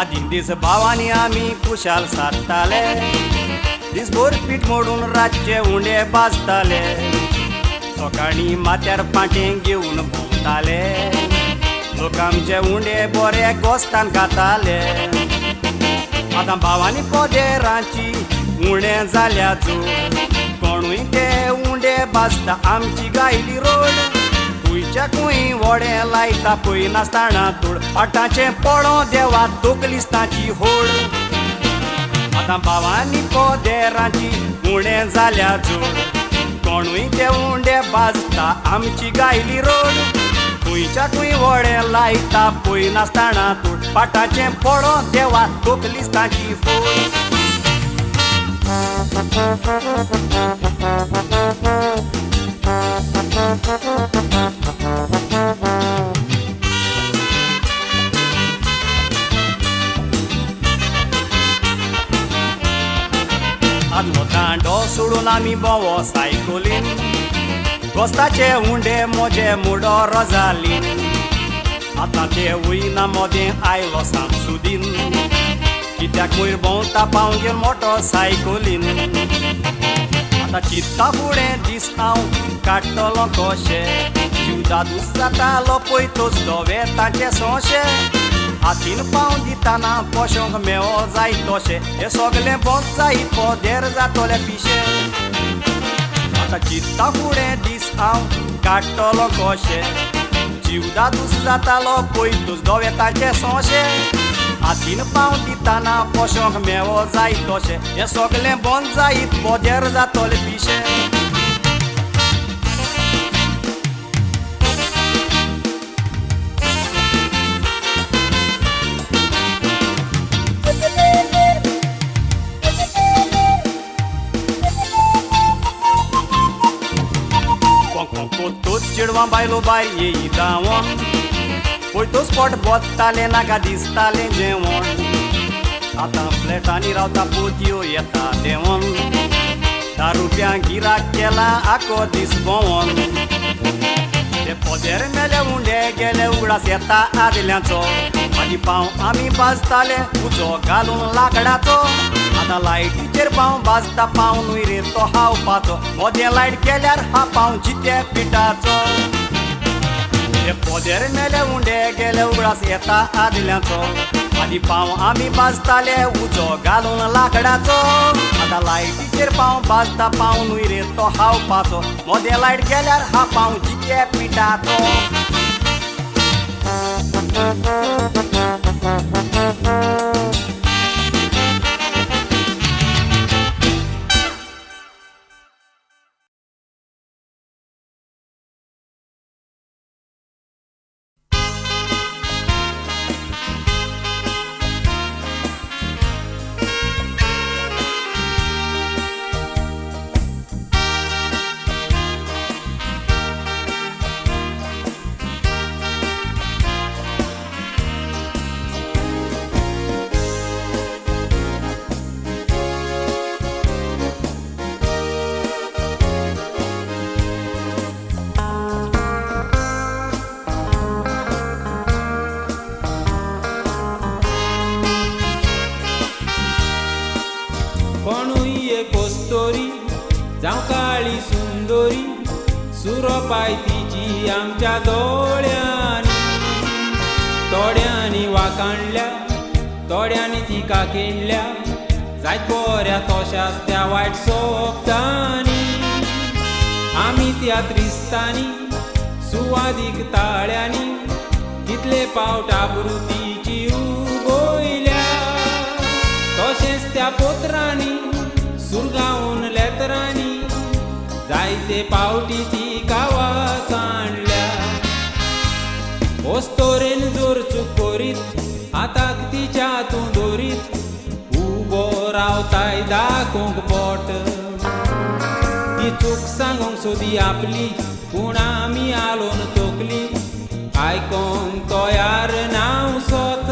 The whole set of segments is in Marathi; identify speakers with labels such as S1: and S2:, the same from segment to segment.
S1: आदीन दीस भावानी आमी कुशाल सारताले, दिसभर पीठ मोडून रातचे उंडे भाजताले, सकाळी माथ्यार पाटें घेवन भोंवताले, लोक आमचे उंडे बरे गोस्तान खाताले। आतां भावानी पोदेरांची उणें जाल्या जोड, कोणूय ते उंडे भाजता आमची गायली रोड, खुंयच्या खूंय व्हडें लायता पळय नासतना तोड, पाटाचें पडो देवा तोकलिस्ताची होड। आतां भावानी पोदेरांची उणें जाल्या जोड, कोणूय ते उंडे भाजता आमची गायली रोड, खुंयच्या खूंय व्हडें लायता पळय नासतना तोड, पाटाचें पडो देवा तोकलिस्ताची फोड। आदलो दांडो सोडून आमी भोंवो सायकलीन, गोस्ताचे उंडे मोजे मुडो रोजालीन, आतां ते वयना मोदें आयलो सांसुदीन, कित्याक वयर भोंवता पावंगेर मोटरसायकलीन। आतां चिंत्ता फुडें दीस हांव काडटलों कशें, जीव दादूस जातालो पळय तोच धवे ताचें सोंशें, हातीन पावं दितना पोशोंक मेळो जाय तशें, हें सगलें बंद जायत पोदेर जातोलें पिशें। आतां चिंत्ता फुडें दीस हांव काडटलों कशें, जीव दादूस जातालो पळय तोच धवे ताचें सोंशें, हातीन पावं दितना पोशोंक मेळो जाय तशें, हें सगलें बंद जायत पोदेर जातोलें पिशें। तोच चेडवां बायलो बाय येयी धांवोन, पळय तो स्पॉट बोत्तालें नाका दिसतालें जेवण, आतां फ्लॅटांनी रावता पोतयो येता देंवोन, धा रुपया गिराक केला आखो दीस भोंवोन, ते पोदेर मेले उंडे गेले उगडास येता आदल्यांचो, आदी पांव आमी भाजताले उजो घालून लाकडाचो, आतां लायटीचेर पांव भाजता पांव न्हय रे तो हावपाचो, मोदें लायट केल्यार हा पांव जिते पिठाचो। हे पोदेर मेले उंडे गेले उगडास येता आदल्यांचो, आदी पांव आमी भाजताले उजो घालून लाकडाचो, आतां लायटीचेर पांव भाजता पांव न्हय रे तो हावपाचो, मोदें लायट केल्यार हा पांव जिते पिठाचो।
S2: जावं काळी सुंदरी, सुरो पाय तिची आमच्या दोळ्यांनी, तोड्यांनी वाकाणल्या तोड्यांनी तिका किणल्या, जायत बऱ्या तोशाच त्या वायट सोबतांनी, आमी त्या त्रिस्तांनी सुवादीक ताळ्यांनी, कितले पावट आबरू तिची उगोयल्या, तशेंच त्या पोत्रांनी सुरगावून लेतरांनी, जायते पावटी ती गांवांत आणल्या। ओस्तोरेन जोर चूक करीत हाताक तिच्या हातून दवरीत, उबो रावताय दाखोवंक पोट, ती चूक सांगोंक सोदी आपली, पूण आमी आलोवन तोकली, आयकोंक तयार नांव सोत,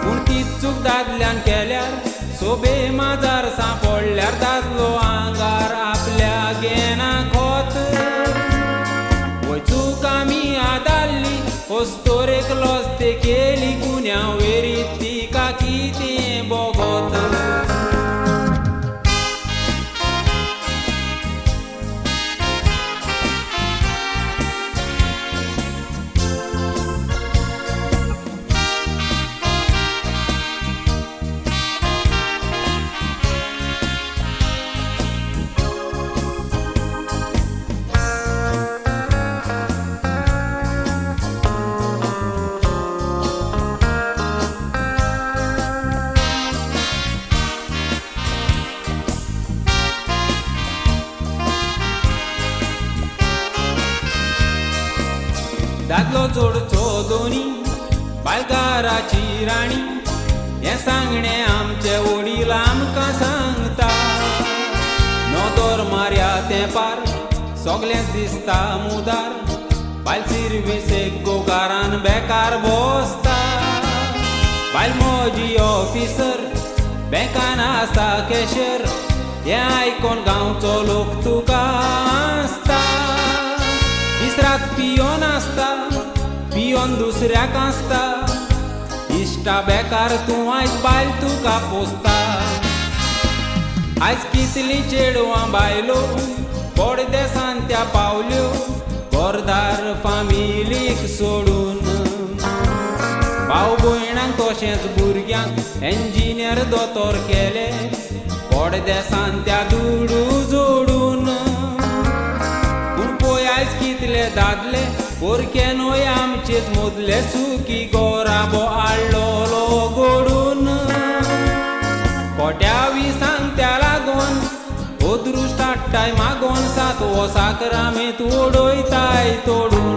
S2: पूण ती चूक दादल्यान केल्यार सोबे माजार सांपडल्यार दादलो आंगार आपल्या घेना खोत, वय चूक आमी आदारली हो वस्तोरेक लस्ते केली गुन्या वेरीत तिका कितें बोगोत दादलो जोडचो दोनी बायगाराची राणी हें सांगणें आमचे वडील आमकां सांगता नोदोर मारया तेंपार सोगलेंच दिसता मुदार बायल सिर्विसेक गोगारान बेकार बसता बायल मोजी ऑफिसर बँकान आसा कॅशियर हें आयकोन गांवचो लोक तुका आसता तिसराक पियोन आसता पियोन दुसऱ्याक आसता इश्टा बेकार तूं आयज बायल तुका पोसता आयज कितलीं चेडवां बायलो पडदेसान त्या पावल्यो घरदार फामिलीक सोडून भाव भयणांक तशेंच भुरग्यांक इंजिनियर दोतोर केले पडदेसान त्या दुडू जोडून आयज कितले दादले पोरकेनोय आमचेच मोदले सुखी गोराबो हाडलोलो घोडून कोट्या विसांक त्या लागोन अदृश्ट हाडटाय मागोन सात वसाक रामेत ओडयताय तोडून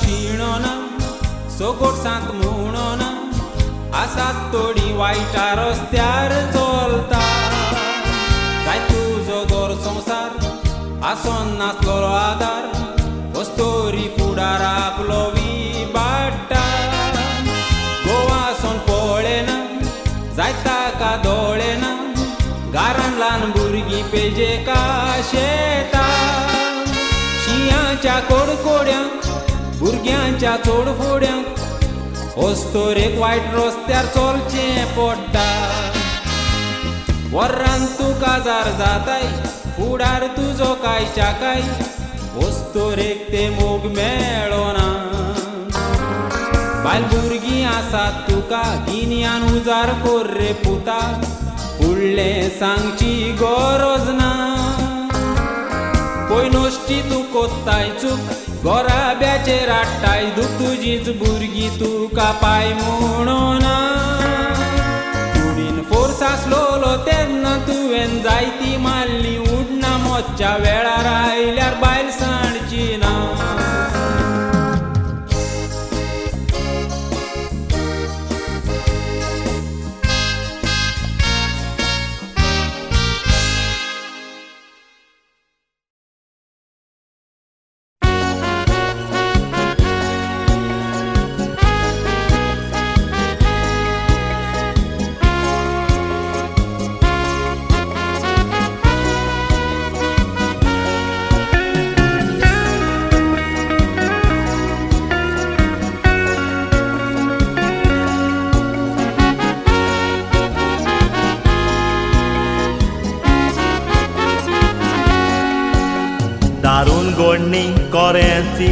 S2: शिणो ना सोकोट सांत म्हणो ना आसात थोडी वायटा रस्त्यार चलता जाय तुजो घर संसार आसोन नासलोलो आदार वस्तोरी फुडार आपलो विबाडटा गोवासून पळेना जाय ताका दोळेना गारान ल्हान भुरगीं पेजेका शेता शियांच्या कोडकोड्यांक भुरग्यांच्या चोडफोड्यांक वस्तोरेक वायट रस्त्यार चलचें पडटा वर्रान तुका जार जाताय फुडार तुजो काय चाकाय वस्तोरेक ते मोग मेळोना बायल भुरगीं आसात तुका गिन्यान उजार कोर रे पुता फुडलें सांगची गरज ना पळय नोश्टी तूं कोत्ताय चूक गोराब्याचेर हाडटाय दूख तुजीच भुरगीं तुका पाय म्हणोना कुडीन फोर्स आसलोलो तेन्ना तुवें जायती मारली उडना मोच्च्या वेळार आयल्यार बायल सांडची ना
S3: दारून गोडणी कोरेंची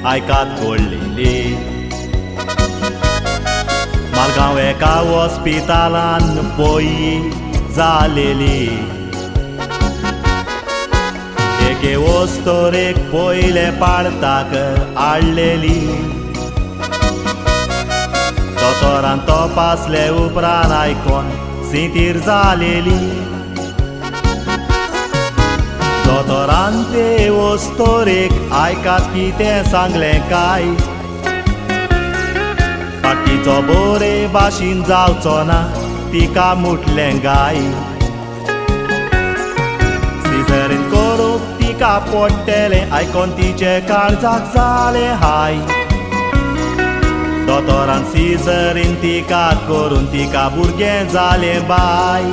S3: आयकात घोडलेली मारगांव एका हॉस्पिटलान पोयी जालेली एके वस्तोरेक पयले पाडताक हाडलेली दोतोरान तपासले उपरांत आयकोन सितीर जालेली. दोतोरान ते वस्तोरेक आयकात कितें सांगलें काय. पाटीचो बरे भाशेन जावचो ना तिका मुटलें गाय. सिझरीन करूंक तिका पडटलें आयकोन तिचे काळजाक जालें हाय. दोतोरान सिझरीन तिका करून तिका भुरगें जालें बाय.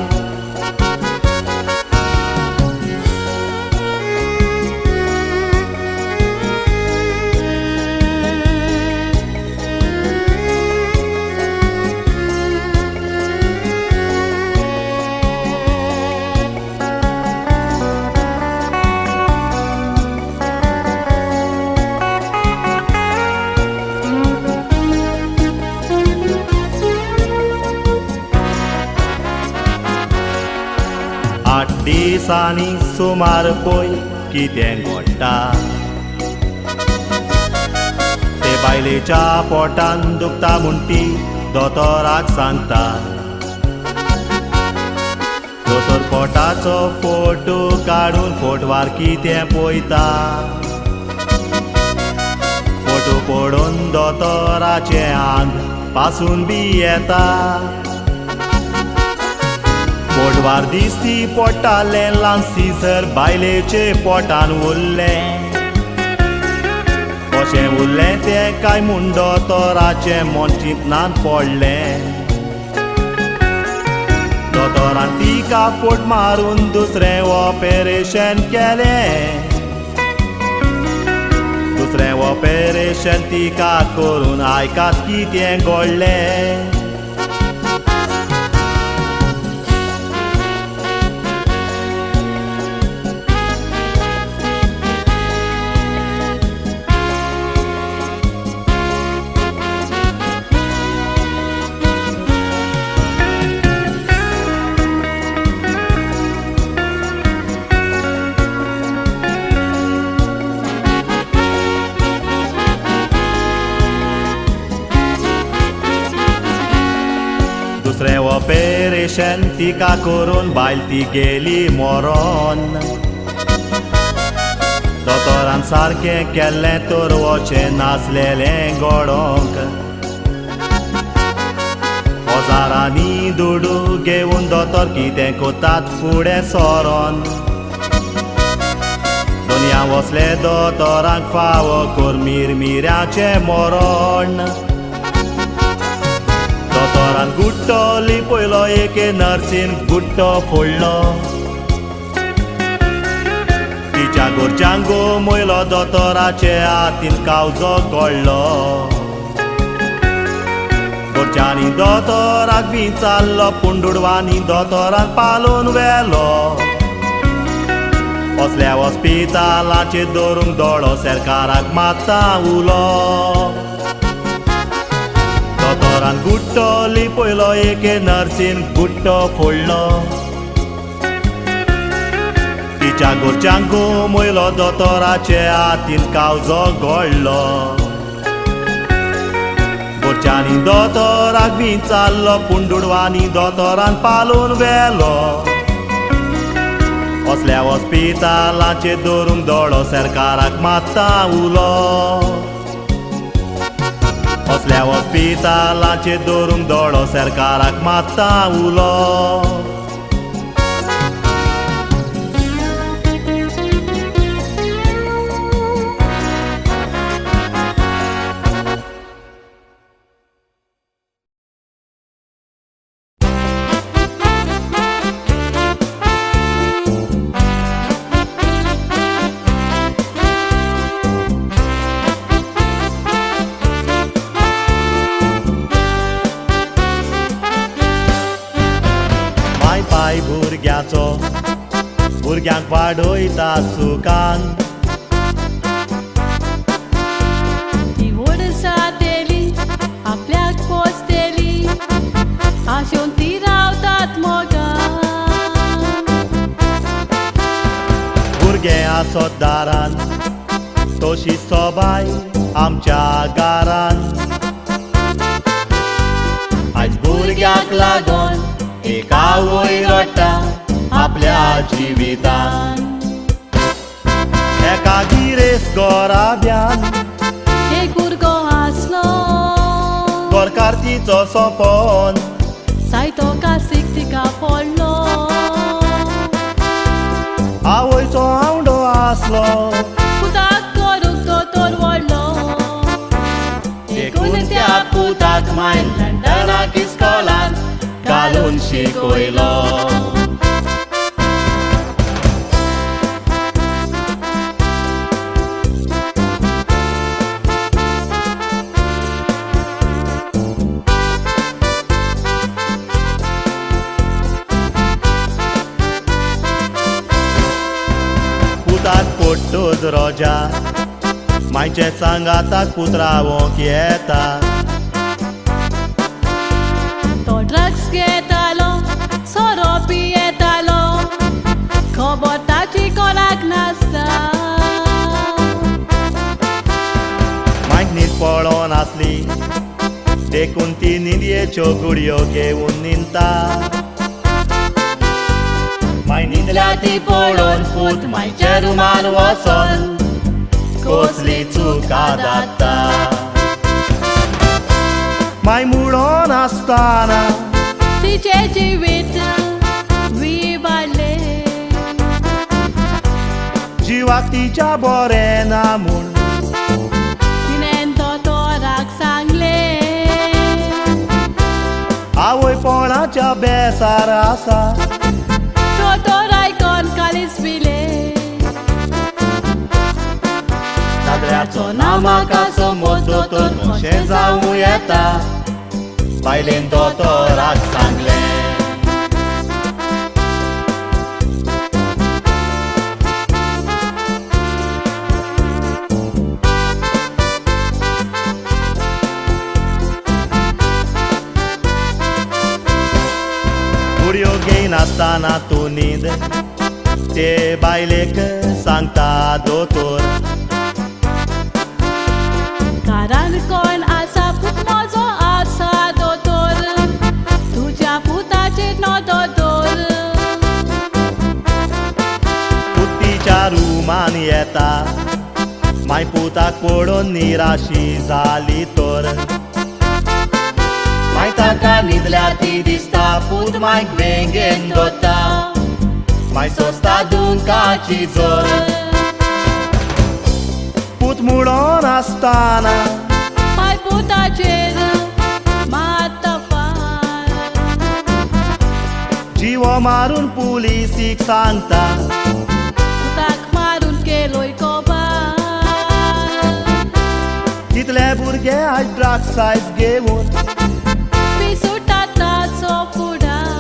S3: आठ दिसांनी सुमार पळय कितें घडटा. ते बायलेच्या पोटान दुखता म्हूण ती दोतोराक सांगता. दोतोर पोटाचो फोटो काडून फोटवार कितें पळयता. फोटो पळोवन दोतोराचें आंग पासून बी येता. पोटवार दिसती पोटालें ल्हान सिझर बायलेचे पोटान उरलें. कशें उरलें तें काय म्हूण दोतोराचें मन चिंतनान पडलें. दोतोरान तिका फोट मारून दुसरें ऑपेरेशन केलें. दुसरें ऑपेरेशन तिका करून आयकात कितें घडलें. दुसरें ऑपेरेशन तिका करून बायल ती गेली मरोन. दोतोरान सारकें केल्लें तर वचें नासलेलें घडोवंक. ओजारांनी दुडू घेवन दोतोर कितें कोतात फुडें सरोन. दुनिया वसले दोतोरांक फावो कोर मिरमिऱ्याचें मरण. दोतोरान गुट्टो लिपयलो एके नर्सीन गुट्टो फोडलो. तिच्या घरच्यांक मोयलो दोतोराचे हातीन कावजो घोडलो. घरच्यांनी दोतोराक विचारलो पूण दुडवांनी दोतोराक पालोवन व्हेलो. असल्या हॉस्पिटलाचेर दवरूंक दोळो सरकाराक मात्ता उलो. दोतोरान गुट्टो लिपयलो एके नर्सीन गुट्टो फोडलो. तिच्या घरच्यांक मोयलो दोतोराचे हातीन कावजो घोडलो. घरच्यांनी दोतोराक विचारलो पूण दुडवांनी दोतोरान पालोवन व्हेलो. असल्या हॉस्पिटलाचेर दवरूंक दोळो सरकाराक मात्ता उलो. असल्या हॉस्पिटलाचेर दवरूंक दोळो सरकाराक मात्ता उलो. भुरग्याचो भुरग्यांक वाडयता सुखान.
S4: ती ओडसा तेली आपल्याक पोसतेली आशेन ती रावतात मोगान.
S3: भुरगे आसत दारान तशी सोबाय आमच्या गारान. आयज भुरग्याक लागोन एक आवय रडटा आपल्या जिवितान एका गिरेस्त घोराब्यान
S4: एक भुरगो आसलो
S3: घर कार्तीचो सोंपोन
S4: सायतो कासीक तिका पडलो
S3: आवयचो आवडो आसलो
S4: पुताक करूंक दोतोर व्हडलो
S3: देखून त्या पुताक मायन लंडनाक इस्कॉलान घालून शिकयलो पुताक पोट्टोच रोजा मायचे सांगाताक पुत्रावोंक येता
S4: तो ड्रग्स घेतालो सोरो पियेतालो खबर ताची कोणाक नासता
S3: मायक न्हीद पळोन आसली देखून ती न्हिदयेच्यो गुडयो घेवन निंता माय न्हिदल्या ती पळोवन पूत मायचे रुमान वचोन कसली चुका जाता माय मुडोन आसताना
S4: तिचे जिवीत विबाडले
S3: जिवाक तिच्या बरें ना म्हूण
S4: तिणें दोतोराक सांगले
S3: आवय पोळाच्या बेसार आसा
S4: दोतोर आयकोन कालीस पिले
S3: नादऱ्याचो नामाका समोर दोतोर कशें जावं येता बायलेन दोतोराक सांगलें गुडयो घेयन आसताना तूं न्हीद ते बायलेक सांगता दोतोर
S4: घरान कोण आसा पूत म्हजो आसा दोतोर तुज्या पुताचेर नो दोतोर
S3: पुतीच्या रुमान येता माय पुताक पळोवन निराशी जाली तर माय ताका न्हिदल्या ती दिसता पूत मायक वेंगेन दोता माय सोंसता दुंकाची जोर पूत मुडोन आसताना
S4: माय पुताचेर मारता फार
S3: जिवो मारून पुलिसीक सांगता
S4: पुताक मारून केलोय कोबार
S3: कितले भुरगे आज ड्रग्सायज घेवन
S4: पिसुटा ताचो फुडार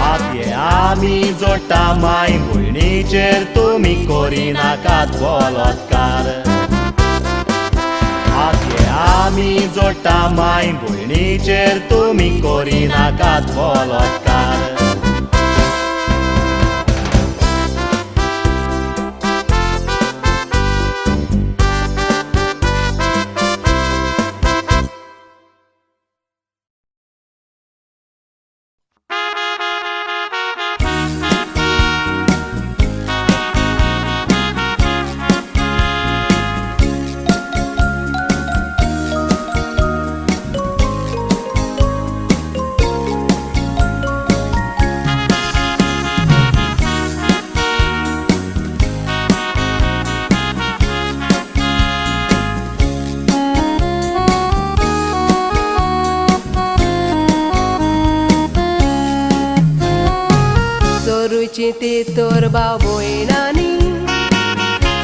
S3: हातये आमी जोडटा माय भयणीचेर तुमी कोरिनाकात बलात्कार हातये आमी जोडटा माय भयणीचेर तुमी कोरिनाकात बलात्कार
S5: Te torba boinani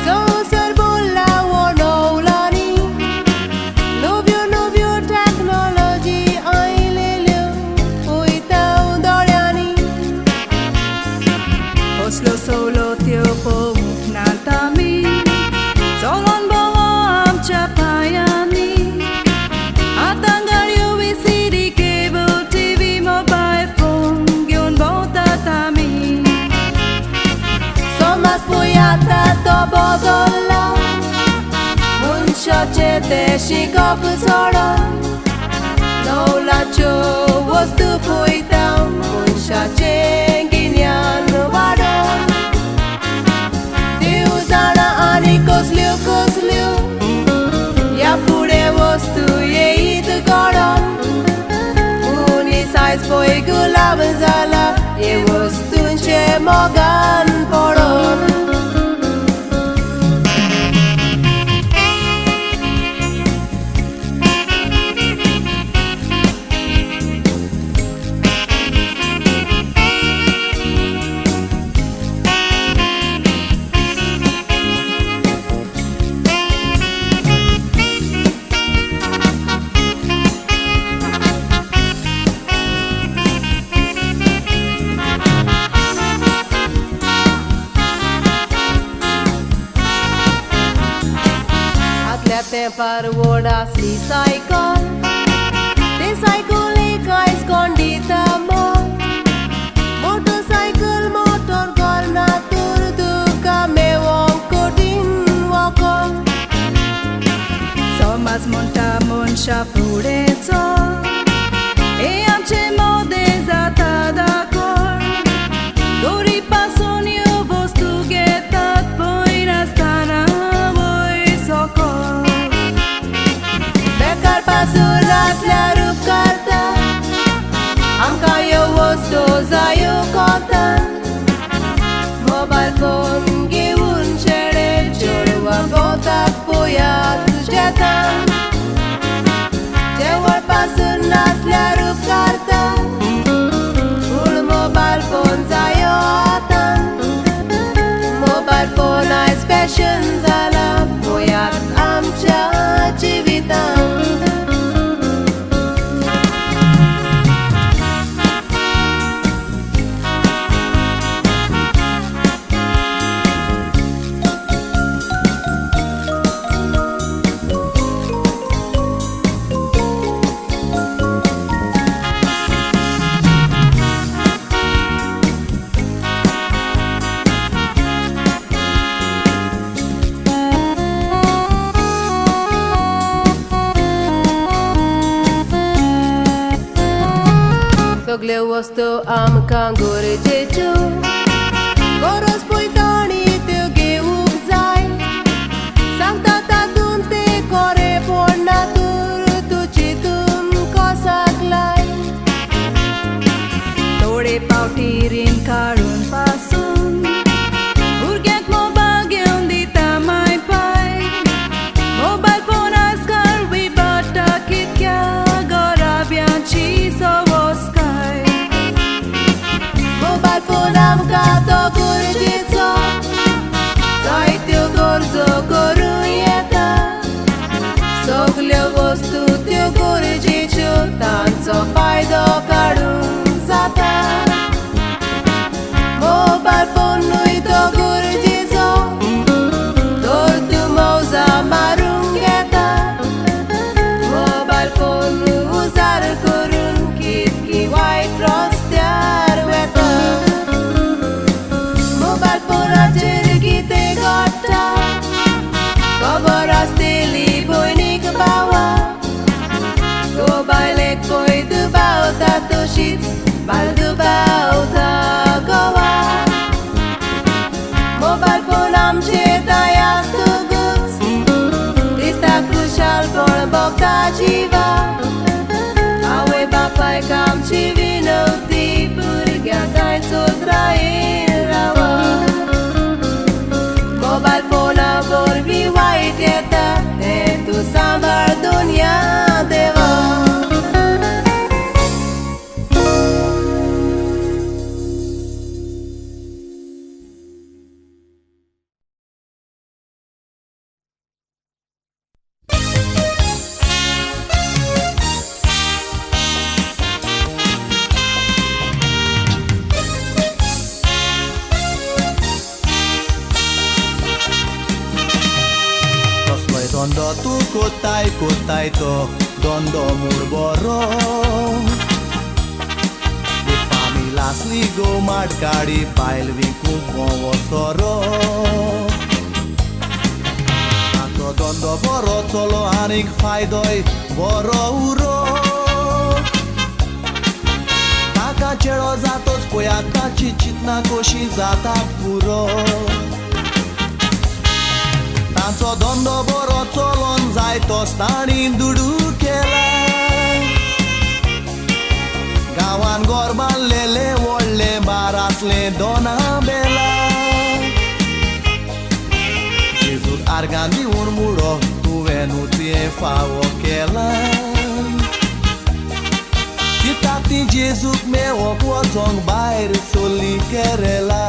S5: so serbola wonolani novio technology ailele oita udoriani oslo solo tiopo nantami solon bawa amcha payani atangario visidi cable tv mobile phone gyon bota tami to bodola munsho che te shikop sora no la ज्यो वस्तू पळयता मनशाचें गिन्यान वाडोवन देव जाणा आनी कसल्यो कसल्यो ह्या फुडें वस्तू येयीत घडोवन मनीस आयज पळय गुलाम जाला हे वस्तूंचे मोगान पडोन तेंपार व्हड आसली सायकल ते सायकलीक आयज कोण दिता मोल मोटरसायकल मोटर घालना तर तुका मेळोंक कठीण वखल समाज म्हणटा मनशा फुडें चल हे आमचे मोदें जाता दाखोळ दोरी पासून ह्यो वस्तू घेतात पळय नासतना वयर सकल पासून आसल्यार उपकारता आमकां ह्यो वस्तू जायो कोतात मोबायल फोन घेवन चेडे चेडवां भोंवतात पळयात जेतान जेवण पासून नासल्यार उपकारता पूण मोबायल फोन जायो आतां मोबायल फोन आयज फॅशन जाला पळयात आमच्या जिवितान सगल्यो वस्तू आमकां गरजेच्यो गरज पळयता आनी त्यो घेवूंक जाय सांगता तातूंत ते खरें पडना तर तूं चिंतून कसाक लाय थोडे फावटी रीण काडून पासून भुरग्यांक मोबायल घेवन दिता माय पाय मोबायल फोन आजकाल विबाडटा कितक्या गराब्यांची सवस मोबायल फोन आमकां तो गरजेचो जायत्यो गरजो करूं येता सगल्यो वस्तू त्यो गरजेच्यो तांचो फायदो काडूंक जाता मोबायल फोनूय तो गरजेचो तर तूं मौजा मारूंक येता मोबायल फोन उजार करून कितकी वायट रस्त्यार वेता मोबायल फोनाचेर कितें घडटा खबर आसतली भयणीक भावा तो बायलेक पळय दुबावता तशीच बायल दुबावता घोवा मोबायल फोन आमचे दाय आसतकूच दिसता खुशालपण भोगता जिवा आवय बापायक आमची विनवती भुरग्यांक आयज सुत्रायेर रावा मोबायल फोना वरवीं वायट येता तें तूं सांबाळ दुनिया देवा
S3: Dondo tu kotai to dondo murboro De familas ligo marcari bail vincum povo soro Tanto dondo boro solo anik faidoi boro uro
S6: आतां चेडो जातोच पयाताची चिंतना कशी जातात पुरो तांचो धंदो बरो चलोन जाय तोच तांणी दुडू केला गांवान गोर बांदलेले व्हडले बार आसले दोना बेला जेजूक आर्गां दिवन मुडो तुवेंनूच हें फावो केला कित्याक ती जेजूक मेळोंक वचोंक भायर सोल्ली केरेला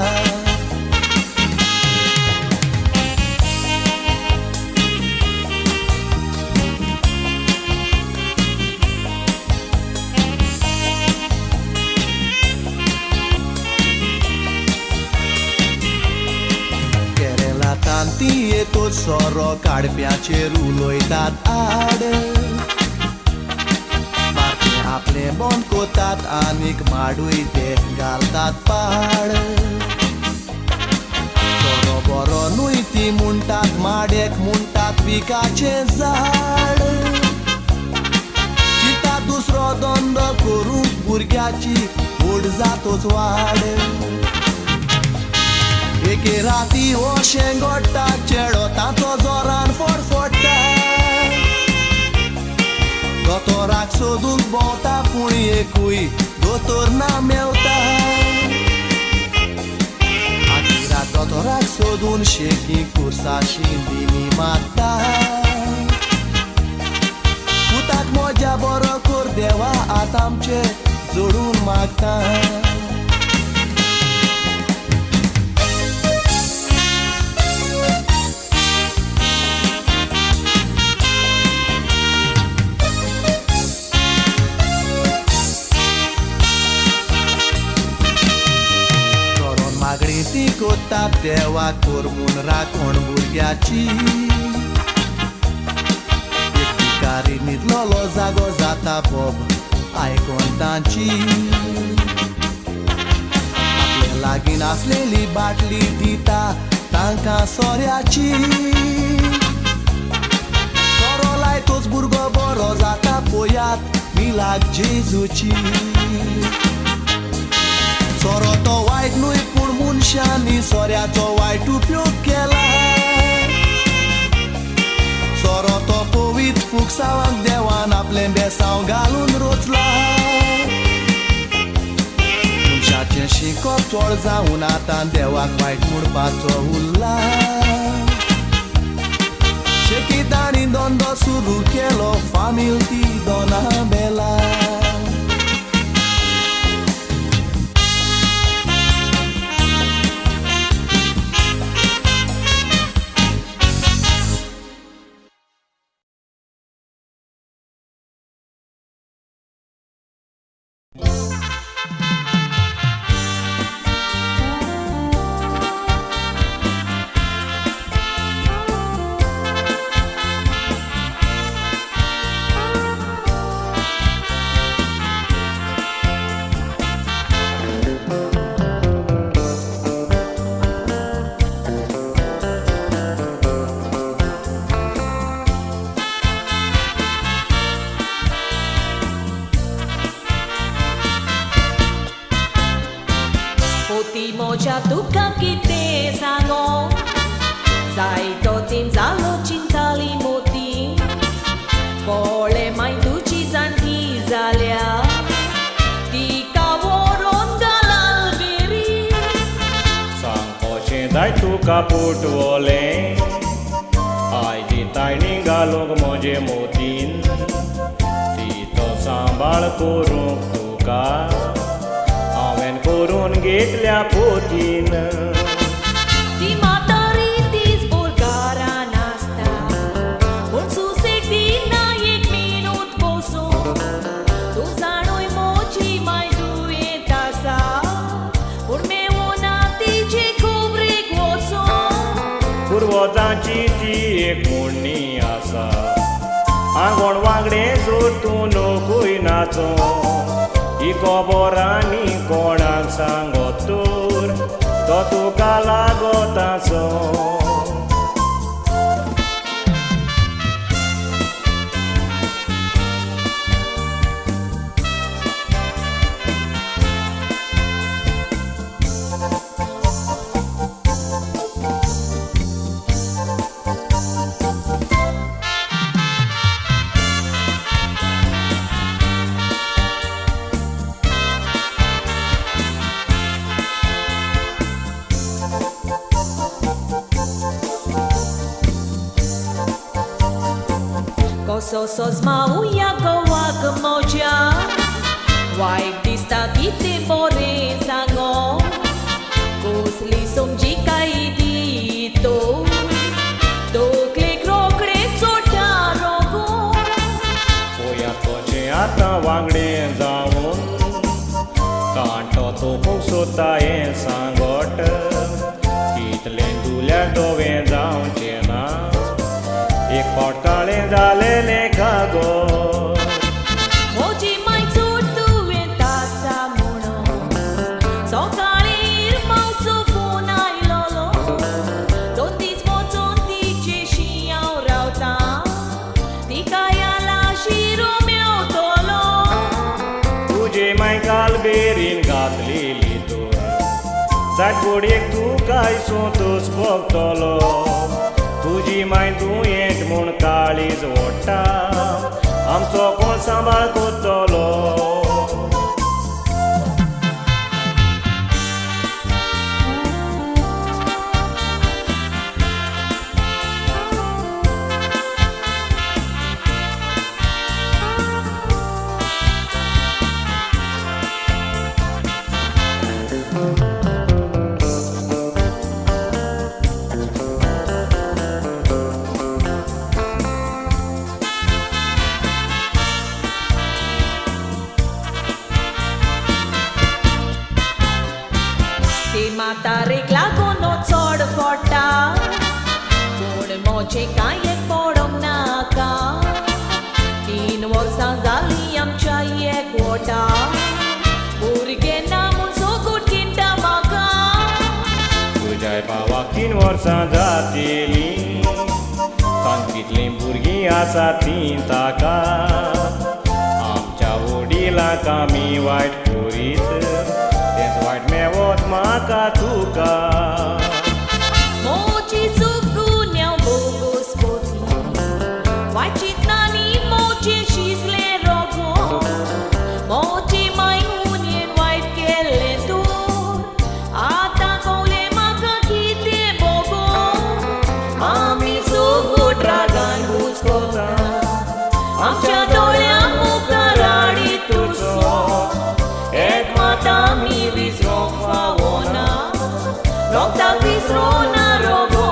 S6: ती येतो सोरो काडप्याचेर उलोयतात आड माते आपले बोंद कोतात आनीक माडूय ते घालतात पाड सोरो बरो न्हूय ती म्हणटात माडेक म्हणटात पिकाचे झाड चिता दुसरो धंदो करूंक भुरग्याची व्हड जातोच वाड एके राती हो शेंगोडटा चेडो ताचो जोरान फडफडटा दोतोराक सोदूंक भोंवता पूण एकूय दोतोर ना मेवता आखिराक दोतोराक सोदून शेकी कुर्साशी दिमी मागता पुताक मोज्या बरो कर देवा आतां आमचे जोडून मागता ती कोतात देवा कोरमून राखण भुरग्याची एक भिकारी न्हिदलोलो जागो जाता बोब आयकोन तांची आपल्या लागीं आसलेली बाटली दिता तांकां सोऱ्याची सोरो लायतोच भुरगो बरो जाता पळयात मिलाक जेजूची सोरो तो वायट न्हूय पूण मनशांनी सोऱ्याचो वायट उपयोग केला सोरो तो पवित्र फुगसावांक देवान आपलें बेसांव घालून रोचला मनशाचें शिकोप चोड जावन आतां देवाक वायट म्हणपाचो उरला शेकी तांणी धंदो सुरू केलो फामील ती दोना Bela
S7: Moja tuka kite sango Zai to tim zalo cintali moti Pole mai duci zanti zalia Tika woron galal beri
S8: Sang poche dai tuka putuole Ai di tai ningalog moje motin Tito sambal kurung tuka Awen kurun घेतल्या पोटीन
S7: ती म्हातारी तीच बोलकारा नासता पूण सुसेगीन ना एक मिनूट बसून तूं जाणूय मोची माय दुयेंत आसा पूण मेवना तिचे खोबरेक वचून
S8: पुर्वजांची ती एक म्हणणी आसा आंगण वांगडे जोड तूं नोकूय नाचो ही खबरांनी कोणाक सांगोतोर तो तुका लागोताचो
S7: Sos mauia gołak modzia White dista kite bore sango Kusli somjika idito Dokle krokre chota rogo
S8: पोया तोचे आता वांगडे जाऊन कांटो तो सोता हे सांगोट कितले दुल्या दोवे जावचे ना एक पोटाळे जालेले Kago
S7: Moji mai tutu entasa muno Sokale irmãozo funai lolo Tontis motonti ceshi au rauta Tikaya la shiro meu tolo
S8: तुझे माय काल बेरीन घातलेली तोर जाट गोडयेक तूं काय सोतूस भोगतलो तुजी माय दुयेंत म्हूण काळीज ओडटा आमचो कोण सांबाळ करतलो
S7: Te matarek lago no chod fota Pun moche kayek podong naka 3 वर्सां जाली आमच्या एकवटा भुरगे नामून सोगूट किंटा म्हाका
S8: तुज्या भावाक 3 वर्सां जातली सांग कितलीं भुरगीं आसा तीं ताका आमच्या वडिलांक आमी वायट करीत तेंच वायट मेवत म्हाका तुका
S7: मोची चुकून हांव बोगूस पोटी वायट चिंतनांनी मोचे शिजले रोगो मोचे मायनुयेन वायट केल्लें तूं आतां कळ्ळें म्हाका कितें बोगो आमी सुगूट रागान हुस्कोता आमच्या दोळ्यांक मुखार हाडीत तुजो एकमात आमी विसरूंक फावो ना रोगताक विसरूना रोगो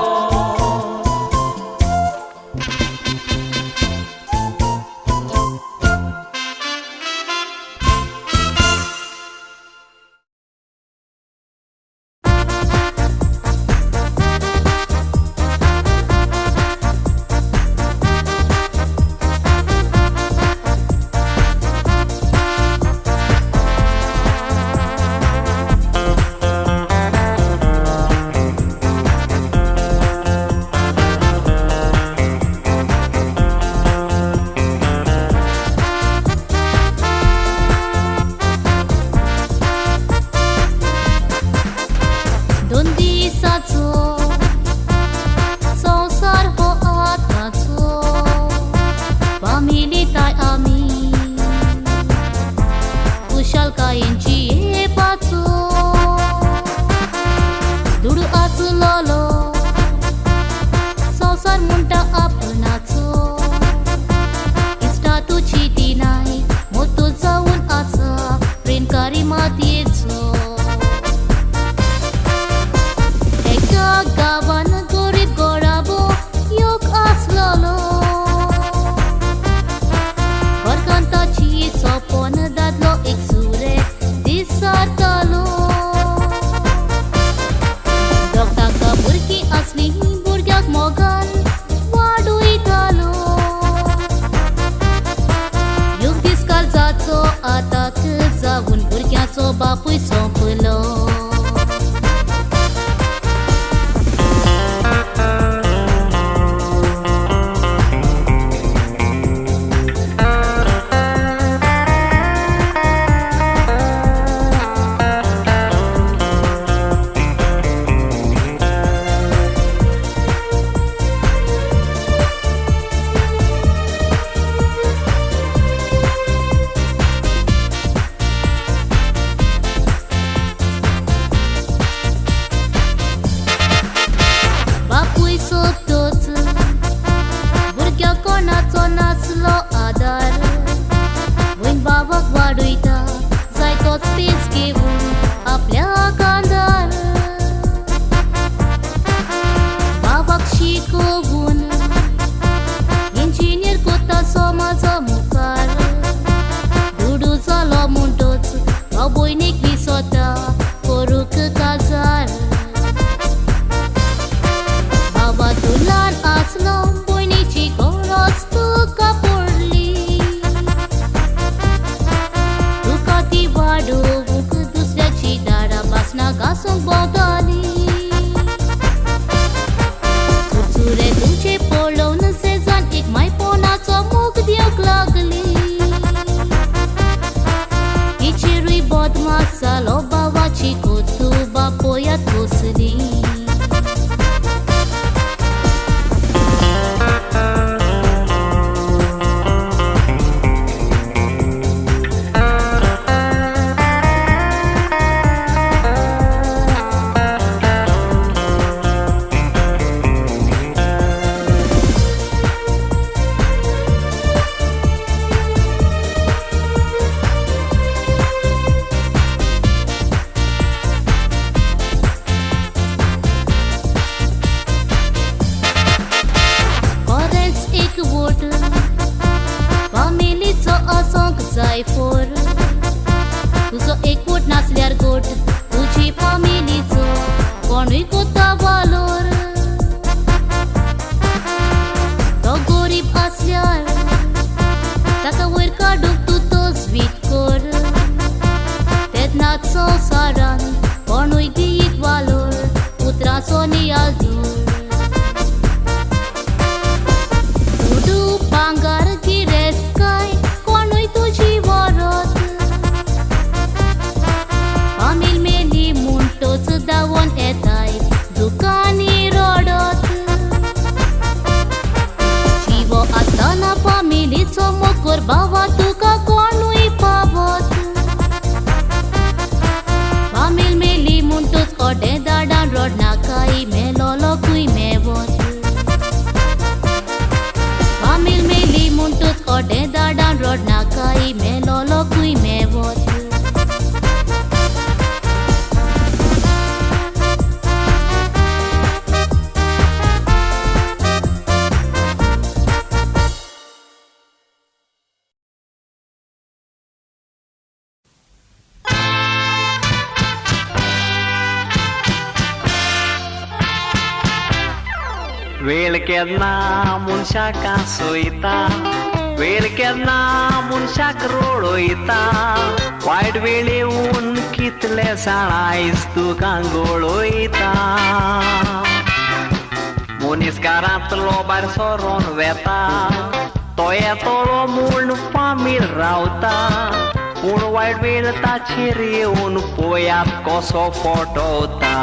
S4: दोन दिसाचो संवसार हो आतांचो फामिलीताय आमी कुशलकायेंची येवपाचो दुडू आसलोलो संवसार म्हणटा आपणाचो इश्टा तुची दिनाय मोतो जावन आसा प्रेमकारी मातयेचो एका गावान गरीब गोडाबो योग आसलोलो वरकांताची सोपोन दादलो एक सुरे दिसारतालो दोगताका भुरगीं आसलीं भुरग्याक मोगान वाडूयतालो योग दीस काळजाचो आताक जावून भुरग्याचो बापूय सोंपलो घासूंक भोंवताली चुरचुरे तुमचे पळोवन सेजान एक मायपोनाचो मोग दिवंक लागली तिचेरूय बदमाश जालो बावाची कोतुबा पोयात बसली जाय फोर तुजो एकवट नासल्यार गोट तुजी फामिलीचो कोणूय कोता वालोर तो गरीब आसल्यार ताका वयर काडूंक तूं तो स्वीट कर तेदनाच संवसारान कोणूय दियत वालोर उतराचो नियाल दूर उडू भांगार गिरेस्त काय तुझी वरत फामील मेली म्हणटोच धांवून येताय दुकानी रडत जिवो आसतना फामिलीचो मोकोर भावा तुका कोणूय पावत फामील मेली म्हणटोच ओडे दाडान रडनाकाय मेलोलोकूय मेवत फामील मेली म्हणटोच ओडे दाडान रडनाकाय मेलोलोकूय मेवत
S1: वेळ केन्ना मनशाक आसयता वेळ केन्ना मनशाक रोडयता वायट वेळ येवन कितले साळायज तुका गळयता मनीस घरांतलो भायर सरोन वेता तो येतलो म्हूण फामील रावता पूण वायट वेळ ताचेर येवन पळयात कसो फटवता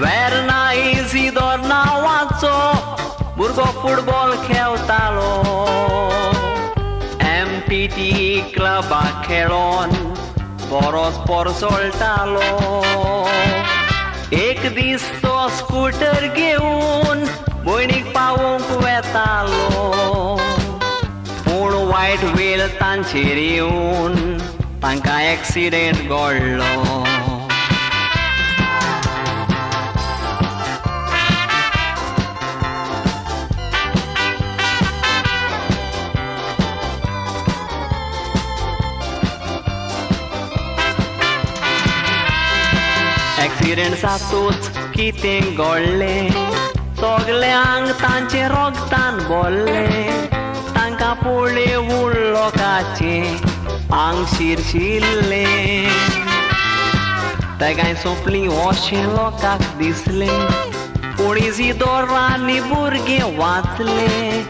S1: वेर्ना इजिदोर नांवाचो भुरगो फुटबॉल खेळटालो MTT क्लबाक खेळोन बरोच परसोळटालो एक दीस तो स्कूटर घेवन भयणीक पावोवंक वेतालो पूण वायट वेळ तांचेर येवन तांकां एक्सिडेंट घडलो एक्सिडेंट जातूच कितें घडलें सगल्यांक तांचे रोगतान भरलें तांकां पळोवन लोकांचें आंग शिरशिल्लें तेगाय सोंपलीं अशें लोकांक दिसलें पूण इजिदोरांनी भुरगें वाचलें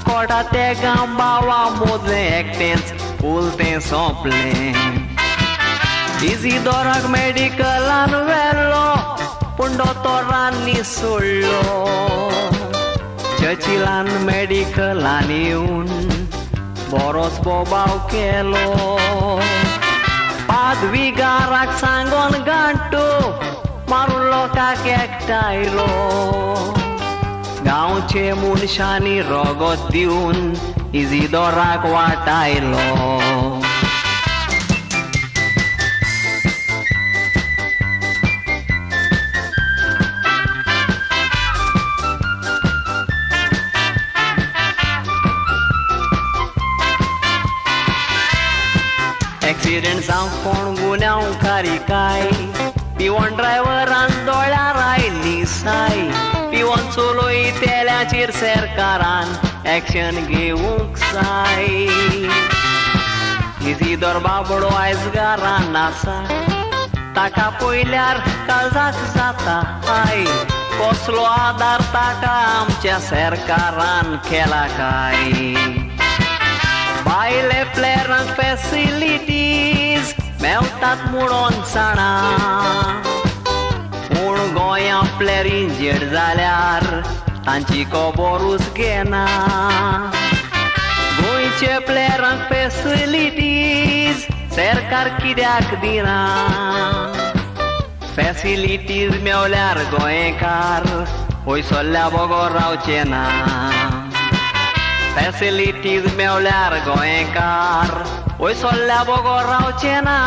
S1: कोटा तेगा बावा मोदलें एकटेंच उलतें सोंपलें इजिदोराक मेडिकलान व्हेल्लो पूण दोतोरांनी सोडलो चर्चिलान मेडिकलान येवन बरोच बोबाव केलो पादविगाराक सांगोन गांठो मारून लोकांक एकठांयलो गांवचे मनशांनी रगत दिवन इजिदोराक वाटायलो एक्सिडेंट जावंक कोण गुन्यांवकारी काय पिवण ड्रायव्हरान दोळ्यार आयली साय पिवण चलोय तेल्याचेर सरकारान एक्शन घेवंक जाय इजिदोर बाबडो आयज घरान आसा
S9: ताका पयल्यार काळजाक जाता हाय कसलो आदार ताका आमच्या सरकारान केला काय भायले प्लेयरांक फॅसिलिटीज मेवतात म्हणून जाणा पूण गोंया प्लेयर इंजेर्ड जाल्यार तांची खबरूच घेना गोंयचे प्लेयरांक फॅसिलिटीज सरकार कित्याक दिना फॅसिलिटीज मेवल्यार गोंयकार पयसल्ल्या बोगो रावचे ना फॅसिलिटीज मेवल्यार गोंयकार पयसल्ल्या बोगो रावचे ना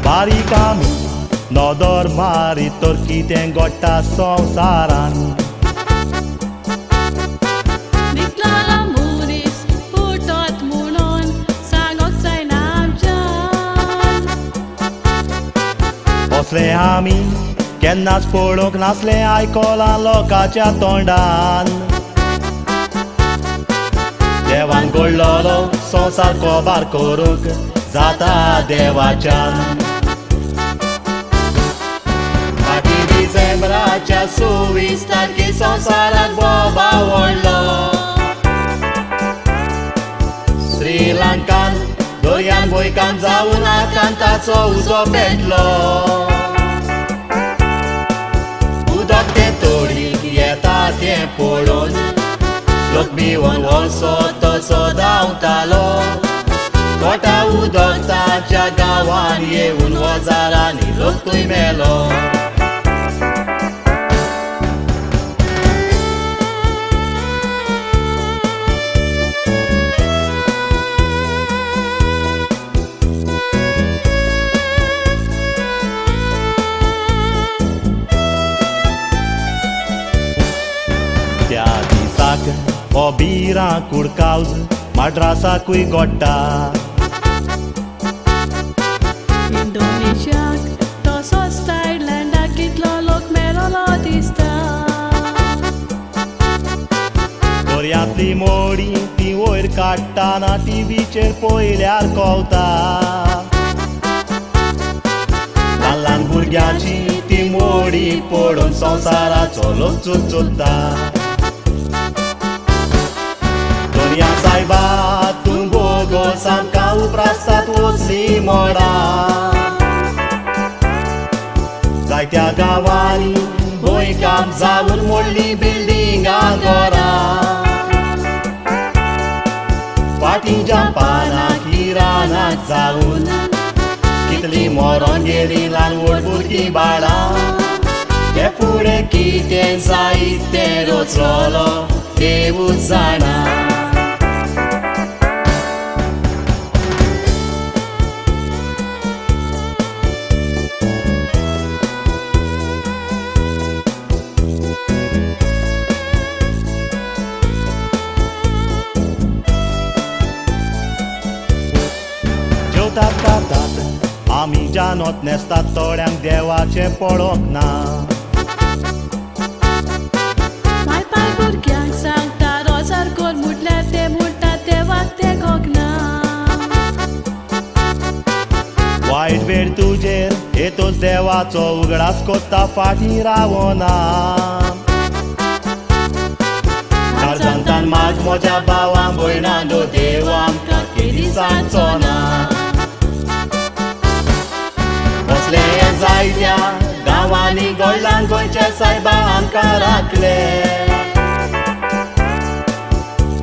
S3: बारीक आमी नदर मारी तर कितें घडटा संवसारान
S5: निकलाला मुरीस फुटत म्हणून सांगोक जायना आमच्यान
S3: असले आमी केन्नाच पळोवंक नासले आयकलां लोकांच्या तोंडान देवान घडलोलो संवसार कोबार करूंक जाता देवाच्यान डिसेंबराच्या 26 तारखेक संवसाराक बोबाळ व्हडलो श्रीलंकान दर्यान वयकान जावन आकांताचो उजो पेटलो उदक तें तोडीक येता तें पळोवन लोक भिवून वचो तसो धांवतालो गोठा उदक ताच्या गांवान येवन वजारांनी लोक थंय मेलो त्या दिसाक हो बिरां कुडकावज माड्रासाकूय घडटा
S5: इंडोनेशियाक तसोच थायलंडाक कितलो लोक मेलोलो दिसता
S3: दर्यांतली मोडी ती वयर काडटाना टीव्हीचेर पळयल्यार कळटा ल्हान ल्हान भुरग्यांची ती मोडी पळोवन संवसाराचो लोक चुचुत्ता दर्या सायबा तूं बोगो सामका उप्रासात वचली मोडा जायत्या गांवांनी भुंयकांप जावन मोडली बिल्डिंगां घरां फाटीं जंपानाक इरानाक जावन कितलीं मरोन गेलीं ल्हान व्हड भुरगीं बाळां ते फुडें कितें जायत तें रचलोलो देवूच जाणा जेवतात खातात आमी जानोत नेसतात थोड्यांक देवाचें पळोवंक ना
S5: माय पाय भुरग्यांक सांगता रोजार कोर म्हटल्यार ते म्हणटात देवाक ते कोगना
S3: वायट वेळ तुजेर येतोच देवाचो उगडास कोत्ता फाटीं रावना काळजांतान माग म्हज्या भावां भयणांडो देव आमकां केदी सांगचो ना असले जायत्या गांवांनी गोंयलान गोंयचे सायबा आमकां राखले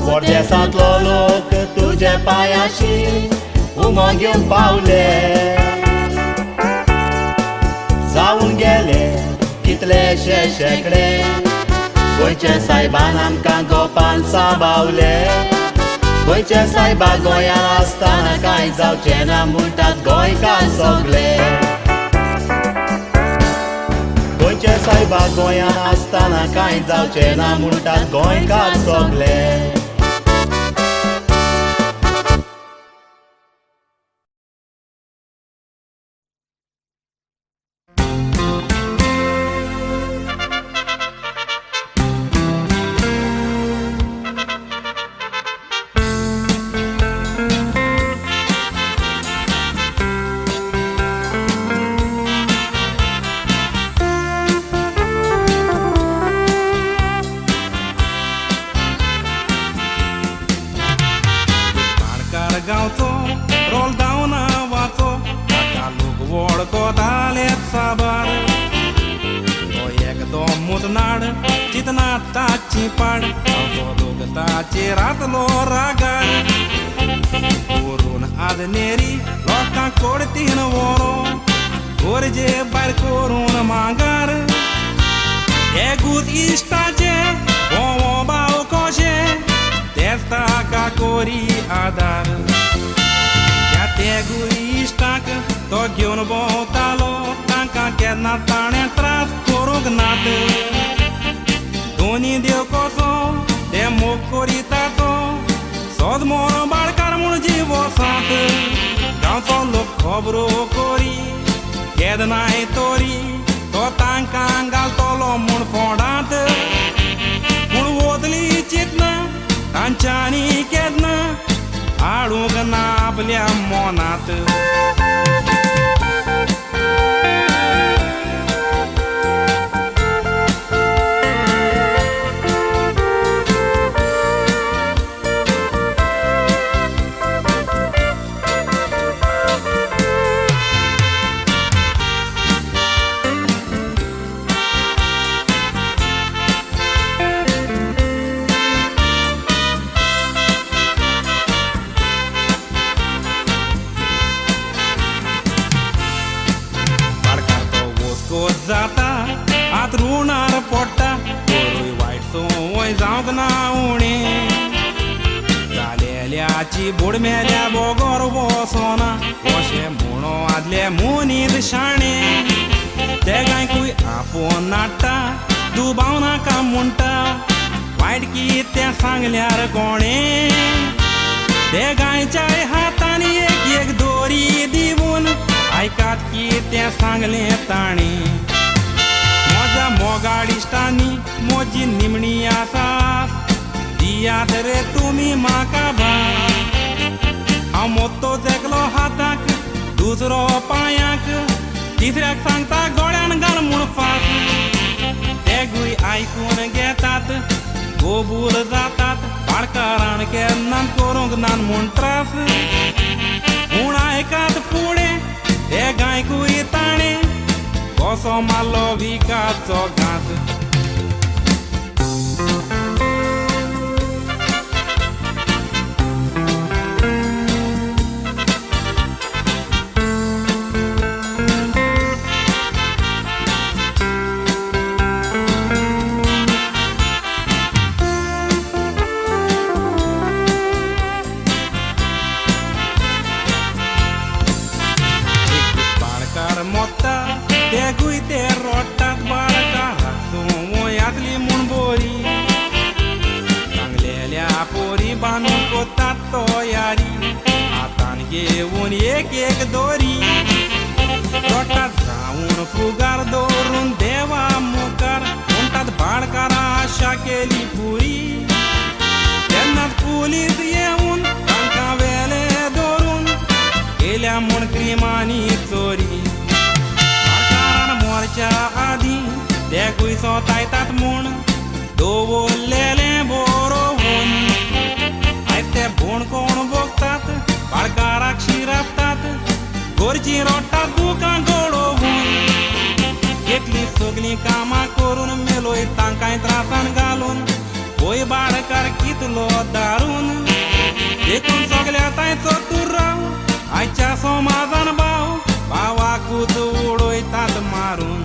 S3: परदेसांतलो लोक तुजे पांयाशी उमो घेवन पावले जावन गेले कितलेशे शेकडे गोंयचे सायबान आमकां गोपान सांबावले गोंयचे सायबा गोंयांत आसतना कांय जावचें ना म्हणटात गोंयकार सगळे गोंयचे सायबा गोंयान आसतना कांय जावचें ना म्हणटात गोंयकार सोगले.
S2: गांवचो रोल जावन वाचो ताका लोक वळखतालेत साबार. तो एकदम मुतनाड चितना ताची पाड गांवचो लोक ताचेर आसलो रागार. करून आदनेरी लोकांक कोडतीन वरो गोरजे भायर करून मागार. एकूच इश्टाचे वो भाव कशे तेच ताका कोरी आदार. त्या तेगू इश्टाक तो घेवन भोंवतालो तांकां केन्ना ताणें त्रास करूंक नात. दोनी देव कसो ते मोग करिताचो सोद मोरो बाळकार म्हूण जीव वसात. गांवचो लोक खबरो कोरी केदनाय तोरी तो तांकां घालतलो म्हूण फोंडांत. पूण वतली चिंतना तांच्यांनी केन्ना हाडूंक ना आपल्या मोनात. जाता आत रुणार पडटा बरोय वायट संवय जावंक ना उणें. जालेल्याची बोड मेल्या बोगोर वसोना अशें म्हणो आदले मनीस शाणें. ते गायकूय आपोवन नाडटा दुबाव नाका म्हणटा वायट कितें तें सांगल्यार कोणें. ते गायच्याय हातांनी एक दोरी दिवून आयकात कितें तें सांगलें ताणें. म्हज्या मोगाड इश्टांनी म्हजी निमणी आसास दियात रे तुमी म्हाका भास. हांव मोत्तो जेकलो हाताक दुसरो पांयाक तिसऱ्याक सांगता गळ्यान घाल म्हूण फास. तेगूय आयकून घेतात गोबूल जातात बाळकारान केन्ना करूंक ना म्हूण त्रास. पूण आयकात फुडें ते गायकूय ताणें कसो मारलो विकाचो घास. बाळकार मोत्ता तेगूय ते रोडटात बाळकाराक संवय आसली म्हूण बरी. सांगलेल्या पोरी बांदून कोतात तयारी हातान घेवन एक दोरी. रोडटात जावन फुगार दवरून देवा मुखार म्हणटात बाळकारां आशा केली पुरी. तेन्नाच पुलीस येवन तांकां वेले धरून गेल्या म्हूण क्रिमांनी चोरी. मोरच्या आदीं तेगूय सोतायतात म्हूण दवरलेलें बरोवन. आयज ते भोण कोण भोगतात बाळकाराक शिरापतात गोरची रोडटात दुकां घडोवन. केटली सगलीं कामां करून मेलोय तांकांय त्रासान घालून पळय बाळकार कितलो दारून. देखून सगल्या तांचो तूर राव आयच्या समाजान भावाकूच उडयतात मारून.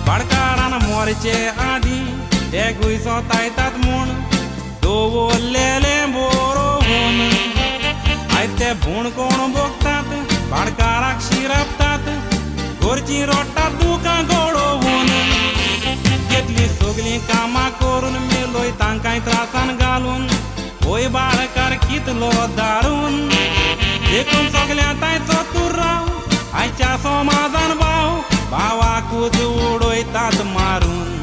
S2: बाळकारान मोरचे आदीं तेगूय सोतायतात म्हूण दवरलेलें बरोवन. आयज ते भोण कोण भोगतात बाळकाराक शिरापतात गोरची रोडटात दुकां घडोवन. त्रासान घालून होय बाळकार कितलो दारून देखून सगल्या तायचो तूं राव आयच्या समाजान भावाकूच उडयतात मारून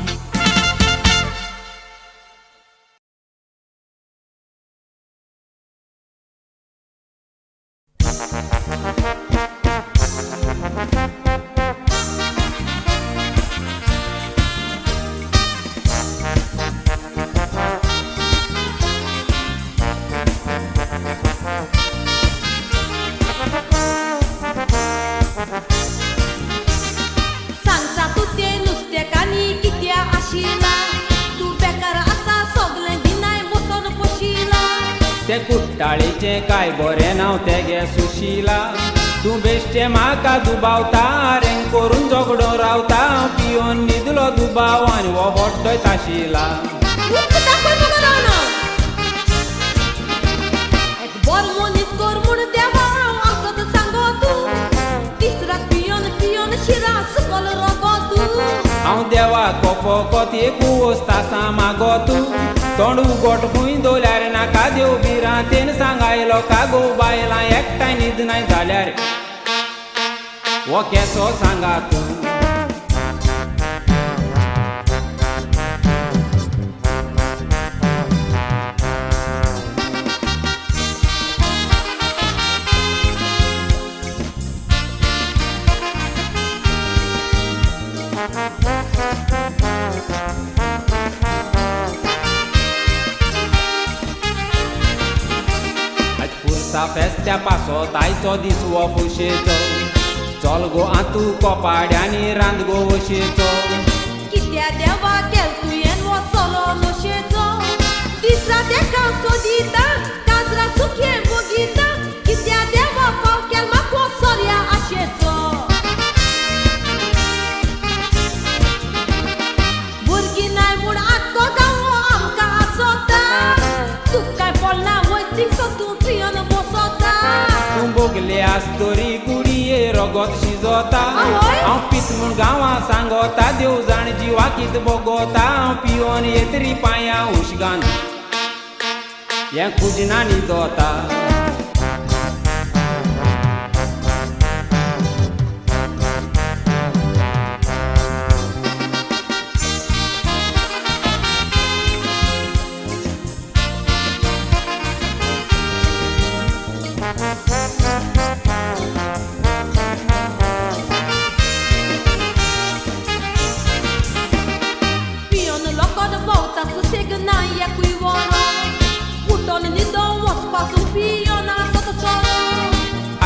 S7: सांगता तू ते नुस्तेकानी कित्या आशिला तू बेकार आसा सगळें दिनाय बसून पोशिला
S2: ते कुट्टाळीचे काय बरें नांव तेगे सुशिला तूं बेश्टे म्हाका दुबावता रेंग करून झगडो रावता पियोन न्हिदलो दुबाव आनी हो बड्डोय ताशिला
S7: बर मनीस कर म्हूण देवा आसत सांगो तूं तिसराक पियोन पियोन शिरा सकल रगो तूं
S2: हांव देवा कोपो कोती कुवोस तासा मागो तूं तोंड उगोट खूंय दवल्यार नाका देव बिरां तेन सांगायलो कागो बायलां एकठांय न्हिदनाय जाल्यार हो केसो सांगा तूं फेस्त्या पासत आयचो दीस हो खुशेचो चल गो आतू कोपाड्यांनी रांद गो वशेचो
S7: कित्या देवा केल तुवें हो चलो नशेचो तिसरा तेका सोदिता काजरा सुखे भोगिता कित्या देवा पाव केल म्हाका सोर्या आशेचो भुरगीं नाय म्हूण आख्खो गांव आमकां आसोता तुका काय पडला वयतीक सो तूं पियोन बसोता
S2: तूं बोगले आस्तोरी कुडये रगत शिजोता हांव पीत म्हूण गांवां सांगोता देव जाण जिवा कित बोगोता हांव पियोन येतरी पांयां उशगान हें खुजना न्हिदोता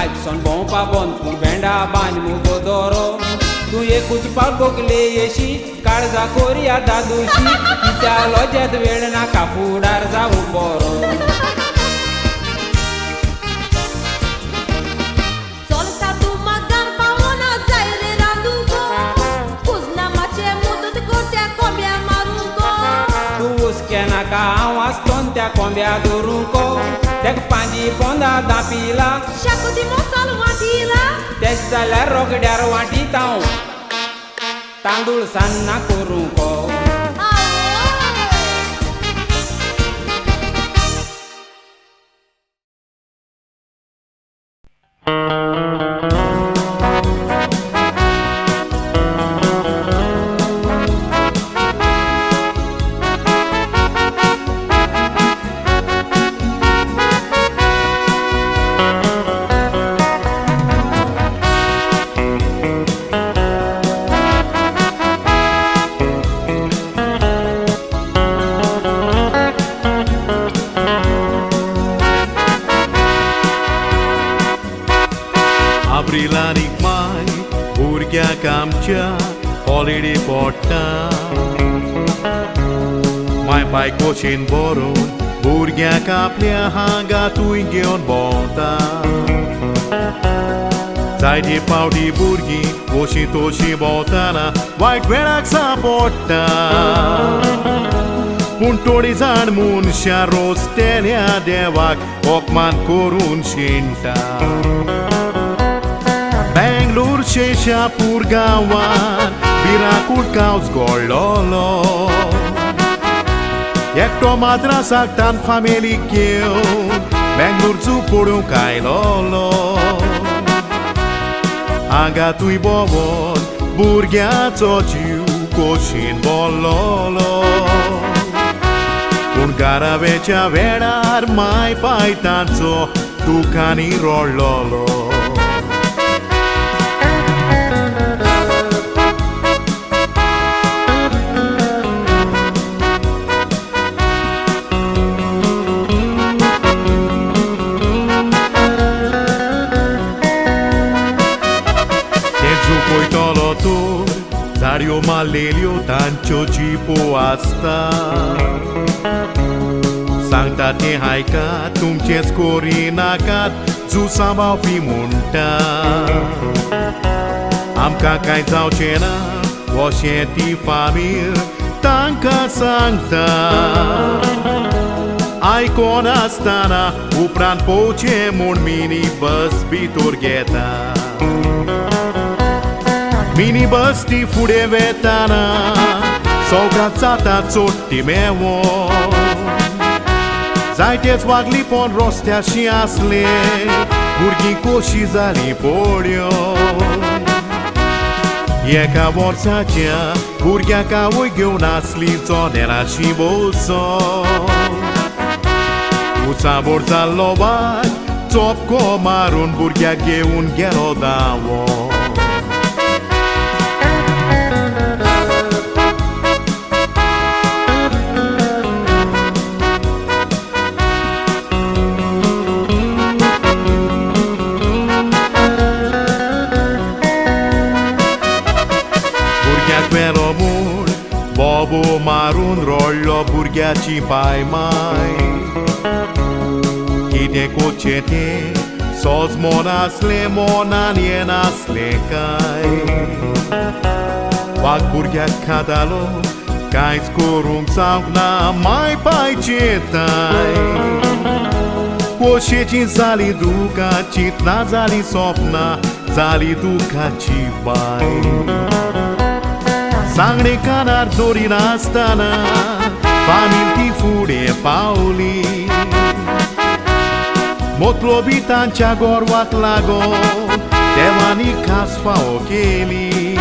S2: आयकson भोंवपा बंद पूण भेंडा बांद मुगो दोरो तूं एकूच पावट बोगले येशी काळजा कोरया दादोशी कित्या लॉजेत वेळ नाका फुडार जावं बरो
S7: चलता तूं मागार पावना जाय रे रांदू गो पुजना माचे मुदत कोट्या कोंब्या मारूं गो
S2: तूं उसके नाका हांव आसतोन त्या कोंब्या दवरूंको तेका पांजी पोंदा दापिला
S7: शाकोती मोसाल वाटिला
S2: तेश जाल्यार रोगड्यार वाटीत हांव तांदूळ सान्नां करूंको
S3: Abrilanik mai भुरग्याक आमच्या हॉलिडे पडटा माय बायकोचेन बरोवन भुरग्याक आपल्या हांगा तुय घेवन भोंवता जायते पावटी भुरगीं वशी तोशी भोंवतना वायट वेळाक सांपडटा पूण थोडी जाण मनशां रोजतेल्या देवाक अपमान करून शेणटा बेंगलोर शेषापूर गांवांत बिराकूट गांवच घोडलोलो
S10: एकटो माद्रासाक तान फामेलीक घेवन बेंगलोरचो पडूंक आयलोलो हांगातूय भोंवोन भुरग्याचो जीव खोशेन भरलोलो पूण गारावेच्या वेळार माय पाय तांचो दुखांनी रोडलोलो Dario Malelio tancio cipo asta Sankta te haika tumche skorinakat Zusambao pi munta Amka kai zauchena Washeti famir Tanka sankta Aikon astana Upran poche mun mini bus bitor geta Mini bus ती फुडें वेताना सौगात जाता चोट्टी मेवोन जायतेच वागली पण रस्त्याशी आसले भुरगीं कोशी जालीं पोळ्यो एका वर्साच्या भुरग्याक आवय घेवन आसली चोनेराशी बसोन उचाबोर जाल्लो बाय चोपको मारून भुरग्याक घेवन गेलो धांवोन Bobo marun rollo burgyaci pai mai Kide kochete soz monasle monanienasle kai Wag burgyak kadalo kais korung saugna mai pai chetai Kosheci zali duka chitna zali sopna zali duka chibai सांगणे कानार दोरी नासतना फामील ती फुडें पावली मोतलोबी तांच्या गोरवाक लागोन देवानी खास फावो केली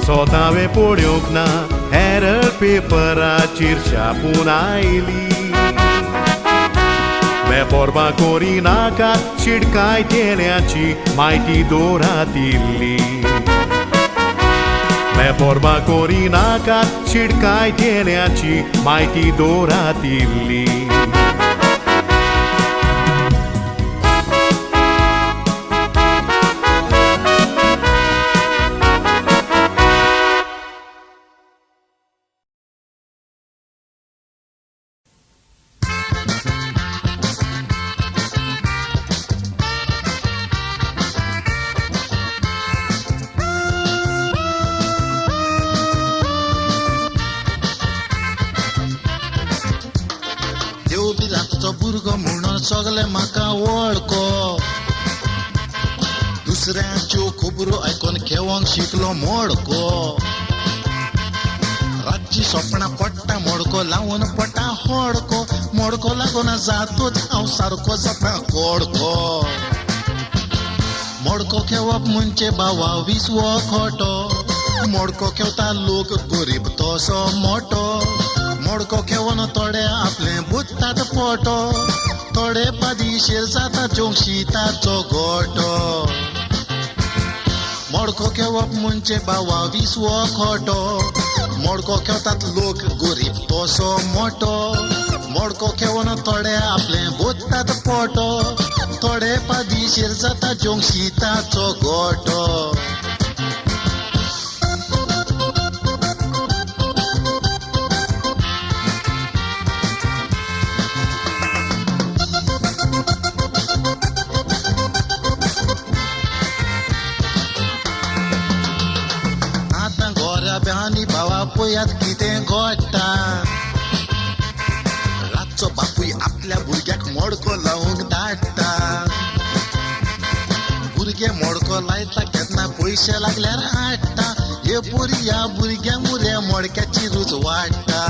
S10: सोदावे पळोवंक ना हेरळ पेपराचेर छापून आयली बेपरवा कोरिनाकात शिडकाय केल्याची म्हायती दोरात इल्ली बेपरवा कोरिनाकात शिडकाय केल्याची म्हायती दोरात इल्ली
S11: भुरगो म्हणून सगळे म्हाका वळखो दुसऱ्यांच्यो खबरो आयकून खेवोंक शिकलो मोडको रातची सपनां पडटा मोडको लावून पडटा होडको मोडको लागून जातूच हांव सारको जाता कोडको मोडको खेवप म्हणजे भावा विसवो खोटो मोडको खेवता लोक गरीब तसो मोठो मोडको खेवून थोडे आपले बुत्तात पोटो थोडे पादीशीर जाता जोंशीताचो गोटो मोडको खेवप म्हणजे भावा विसवो खोटो मोडको खेवतात लोक गरीब तसो मोठो मोडको खेवून थोडे आपले बुत्तात पोटो थोडे पादीशीर जाता जोंशीताचो गोटो बेहानी भावा पळयात कितें घडटा रातचो बापूय आपल्या भुरग्याक मोडको लावूंक धाडटा भुरगे मोडको लायता केन्ना पयशे लागल्यार हाडटा डेपुरी या भुरग्यांक मुरे मोडक्याची रूच वाडटा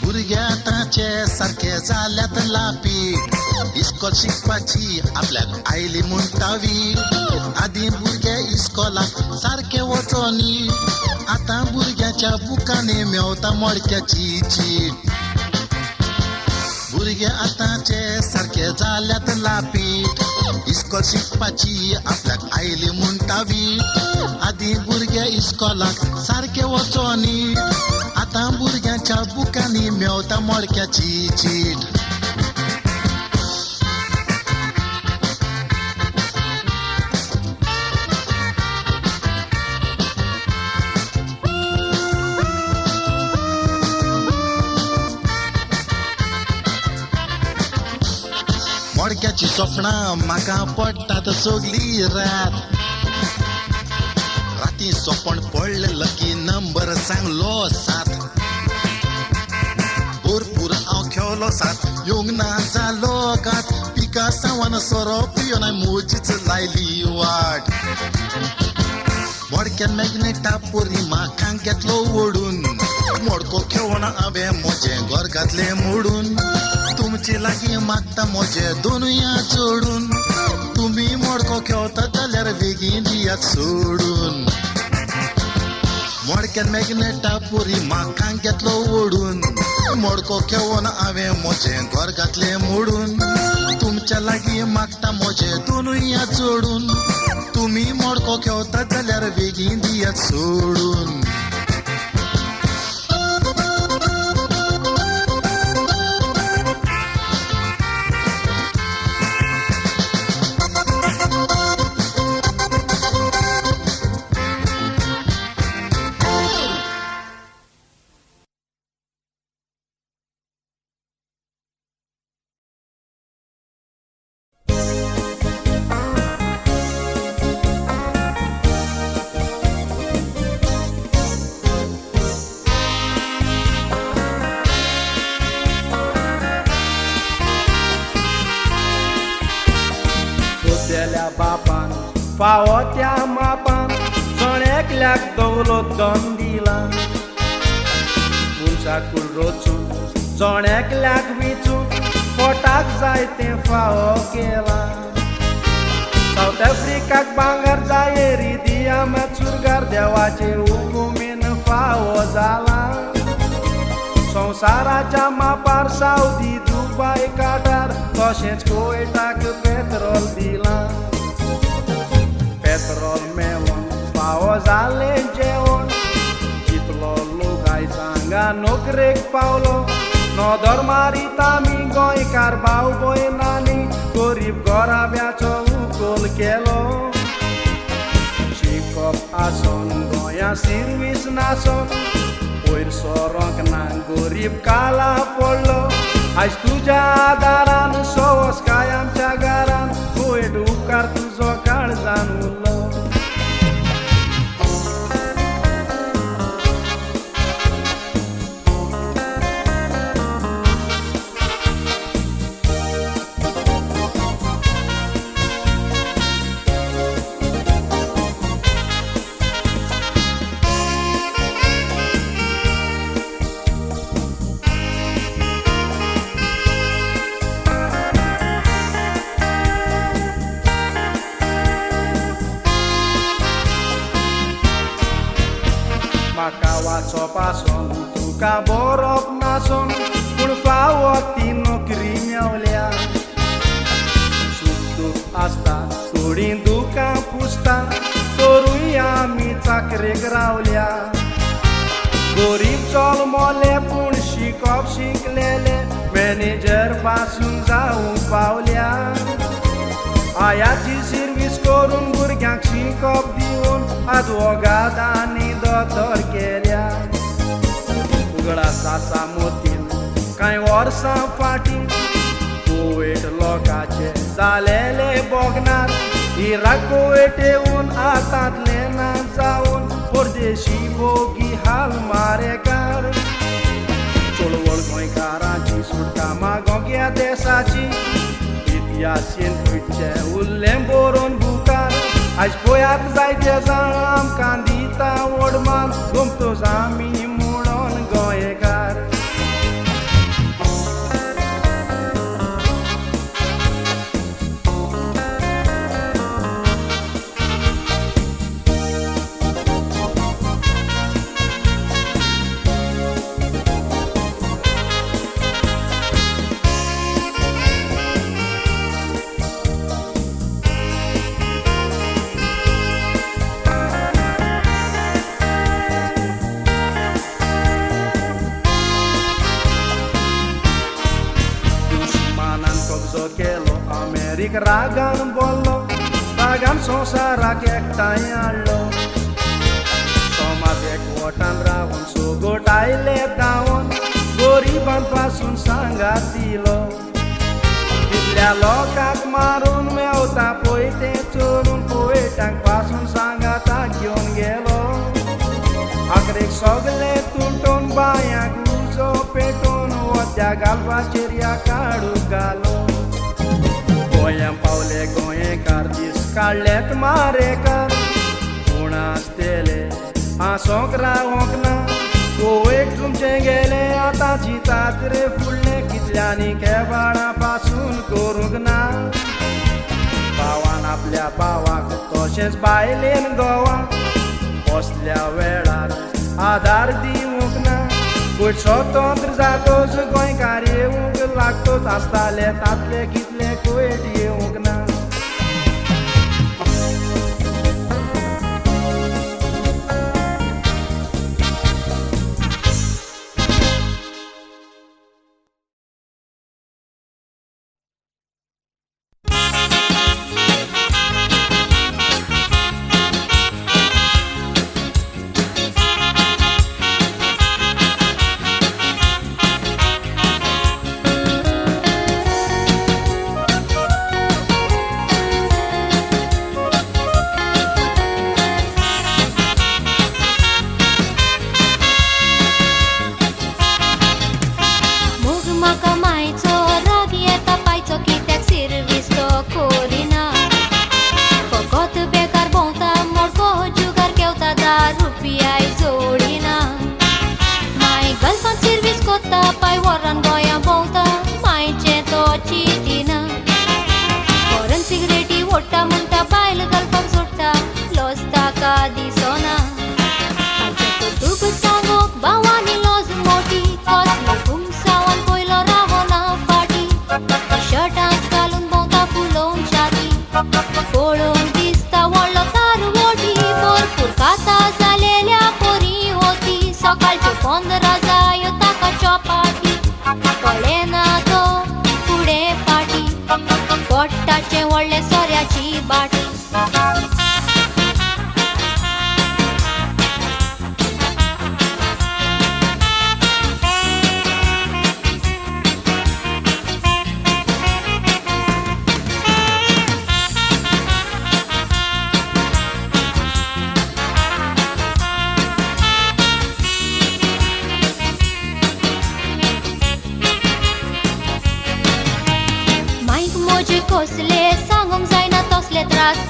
S11: भुरग्या तांचे सारखे जाल्यात लापीट इस्कॉल शिकपाची आपल्याक आयली म्हणटावी आदी भुरगे इस्कॉलाक सारखे वचोनी आतां भुरग्याच्या बुकांनी मेवता मोडक्याची चीट भुरगे आतांचे सारखे जाल्यात लापीट इस्कॉल शिकपाची आपल्याक आयली म्हणटावी आदी भुरगे इस्कॉलाक सारखे वचोनी आतां भुरग्याच्या बुकांनी मेवता मोडक्याची चीट मोडक्याची स्वप्नां म्हाका पडटात सगळी रात राती सोपण पडले लकी नंबर सांगलो 7 भरपूर हांव खेळलो 7 येवंक ना जालो गात पिका सावन सोरो पियो नाय मोजीच लायली वाट मोडक्यान मॅग्नेटा पोरी म्हाका घेतलो ओडून मोडको खेळोन हांवें म्हजें घर घातलें मोडून तुमचे लागीं मागता म्हजे दोनूया जोडून तुमी मोडको खेळता जाल्यार बेगीन दियात सोडून मोडक्यान मॅग्नेटा पोरी म्हाका घेतलो ओडून मोडको खेळोन हांवें म्हजें घर घातलें मोडून तुमच्या लागीं मागता म्हजे दोनूया जोडून तुमी मोडको खेळता जाल्यार बेगीन दियात सोडून
S1: बापान फावो त्या मापान जणेकल्याक दौलत दन दिला मनशाकूल रोचून जणेकल्याक विचून पोटाक जाय तें फावो केला सावथ आफ्रिकाक भांगर जायेरी दिया मॅचुरगार देवाचे हुकुमीन फावो जाला संवसाराच्या मापार सावदी दुबय काटार तशेंच कोयटाक पेट्रोल दिला पेट्रोल मेळोन फावो जालें जेवण कितलो लोक आयज हांगा नोकरेक पावलो नोदर मारीत आमी गोंयकार भाव भयणांनी गरीब गोराब्याचो उखोल केलो शिकप आसोन गोंया सर्वीस नासोन वयर सोरोंक ना गरीब काला पडलो आयज तुज्या आदारान सोवस काय आमच्या घरान वयर उपकार तुजो काळजान उरलो म्हाका वाचप आसोन तुका बरोवप नासोन पूण फावो ती नोकरी मेवल्या सूख दूख आसता थोडी दुखां पुसता तरूय आमी चाकरेक रावल्या गरीब चल मोले पूण शिकप शिकलेले मॅनेजर पासून जावूं पावल्या आयाची सर्वीस करून भुरग्यांक शिकप दिवन आदवोगाद आनी दोतोर केल्या उगडा सासा मोतीन कांय वर्सां फाटीं कोवीड लोकांचे जालेले बोगनार इराक कोवीड येवन आतांतले ना जावन परदेशी बोगी हाल मारेकार चळवळ गोंयकारांची सुटका मागोग्या देशाची इतिहासीन खुटचे उरलें बरोवन बुकार
S2: आयज पळयात जायते जाण आमकां दिता ओडमान घुमतोच आमी म्हणून गोंयकार केलो अमेरिक रागान बोल्लो रागान संवसाराक एकठांय हाडलो समाज एकवटान रावून सोगोट आयले गांवान गरिबां पासून सांगात दिलो कितल्या लोकांक मारून मेवता पळय तें चोरून पोयटांक पासून सांगाता घेवन गेलो आखरेक सगले तुटून बायांक उजो पेटोवन वत्या घालपाचेर या काडूक घालो गोंयां पावले गोंयकार दीस काडलेत मारेकार पूण आसतेले आसोंक रावोंक ना गोवेक तुमचे गेले आतां चितात रे फुडले कितल्यांनी केबाळां पासून करूंक ना भावान आपल्या भावाक तशेंच बायलेन घोवाक बसल्या वेळार आदार दिवंक ना गोंय स्वतंत्र जातोच गोंयकार येवंक लागतोच आसताले तातले कितले कोयट येवंक ना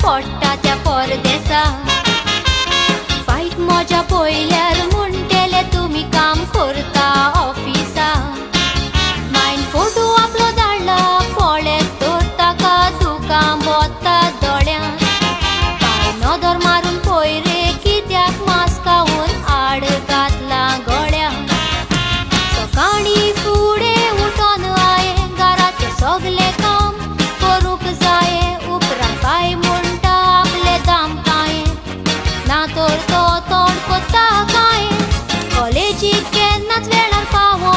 S4: पडटा त्या परदेसा बाईक मजा पयल्यार म्हणटेले तुमी काम करता ऑफिसा मायन फोटो आपलो धाडला पळेत तर ताका दुकां बोत्ता दोळ्यान काय नदर मारून पळय रे कित्याक मास्कावून आड घातला गळ्यान सकाळी फुडें उठोन आये घराचें सगलें काम करूंक जाये उपरांत काय म्हणटा आपले दाम काय ना तर तो तोंड कोत्ता काय कॉलेजीक केन्नाच वेळार पावो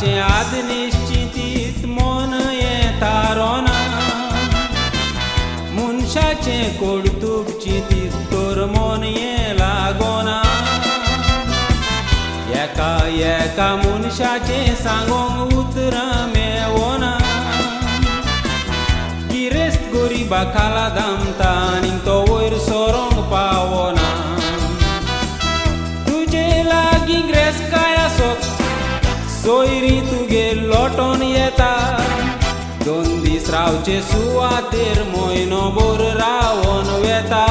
S2: देवाचे आज निश्चितीत मन येता रोना मनशाचे कोडतूक चितीत तोर मन ये लागोना एका मनशाचे सांगोंक उतरां मेवना गिरेस्त गोरिबा खाला दामता आनी तो वयर सोरोंक पावना तुजे लागीं ग्रेस्काय आसत सोयरी तुगे लोटोन येता 2 दीस रावचे सुवातेर म्हयनोभर रावोन वेता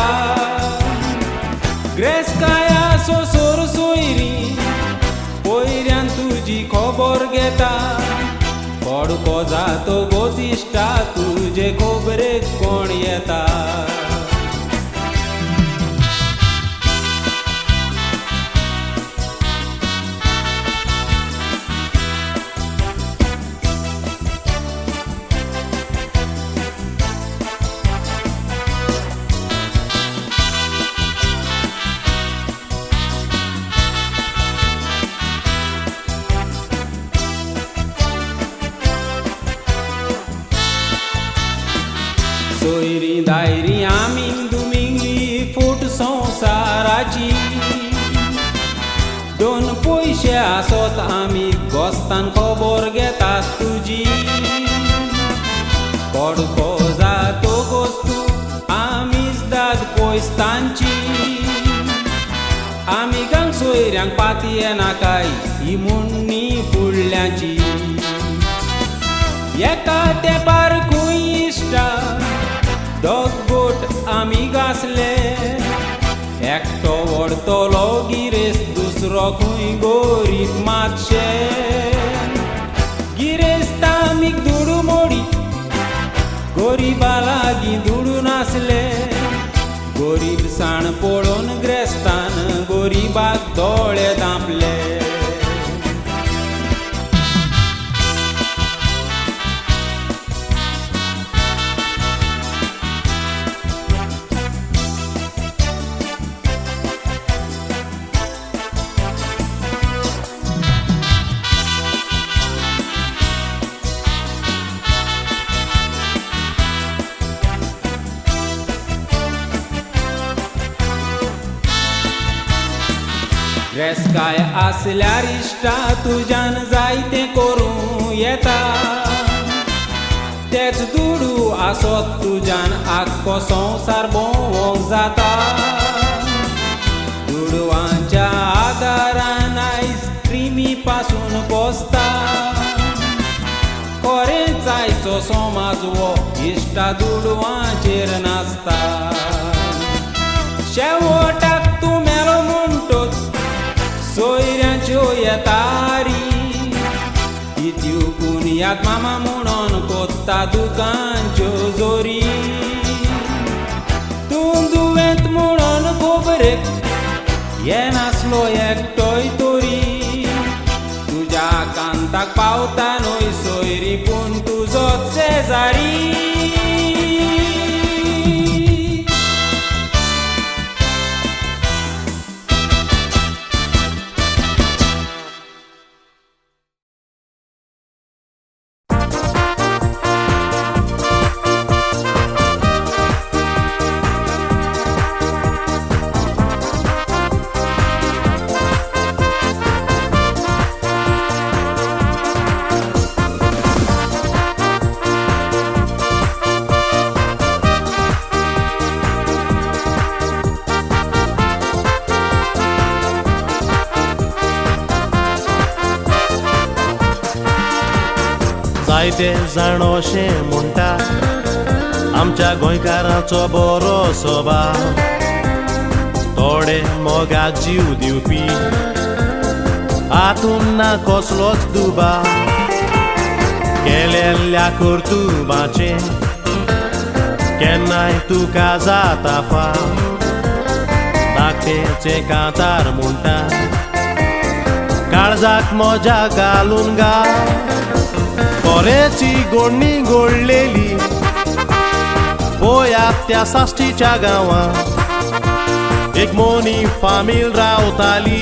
S2: ग्रेस्काय आसो सोर सोयरी पयल्यान तुजी खबर घेता पडको जातो गोजिश्टा तुजे खबरेक कोण येता सोयरी दायरी आमी दुमिंगी फूट संवसाराची 2 पयशे आसत आमी गोस्तान खबर घेतात तुजी पडको जातो गोस्तू आमीच दाद पोयस्तांची आमी गांग सोयऱ्यांक पातये नाकाय ही मुन्नी फुडल्याची एका तेंपार खूंय इश्टा दोग आमी गासले एकटो व्हरतलो गिरेस्त दुसरो खूंय गोरीब मातशे गिरेस्त आमीक दुडू मोडी गोरिबा लागीं दुडू नासले गोरीबसाण पळोवन ग्रेस्तान गोरिबाक दोळे धांपले ग्रेस्काय आसल्यार इश्टा तुज्यान जायतें करूं येता तेच दुडू आसत तुज्यान आख्खो संवसार भोंवोंक जाता दुडवांच्या आदारान आयज क्रिमी पासून पोसता खरेंच आयचो समाज वो इश्टा दुडवांचेर नाचता शेवटाक तूं मेलो म्हणटोच सोयऱ्यांच्यो येतारी इत्युकून याद मामा म्हणोन कोत्ता दुकांच्यो जोरी तूं दुवेंत म्हणोन खबरेक येनासलो एकटोय तोरी तुज्या कांताक पावता न्हय सोयरी पूण तुजोच शेजारी
S12: जायते जाण अशें म्हणटा आमच्या गोंयकारांचो बरो स्वभाव थोडे मोगाक जीव दिवपी हातून ना कसलोच दुबाव केलेल्या कर्तुबाचें केन्नाय तुका जाता फाव धाकटेचे कांतार म्हणटा काळजाक मोजा घालून गाव कोरेची गोडणी गोडलेली पळयात त्या साश्टीच्या गांवांत एक मोनी फामील रावताली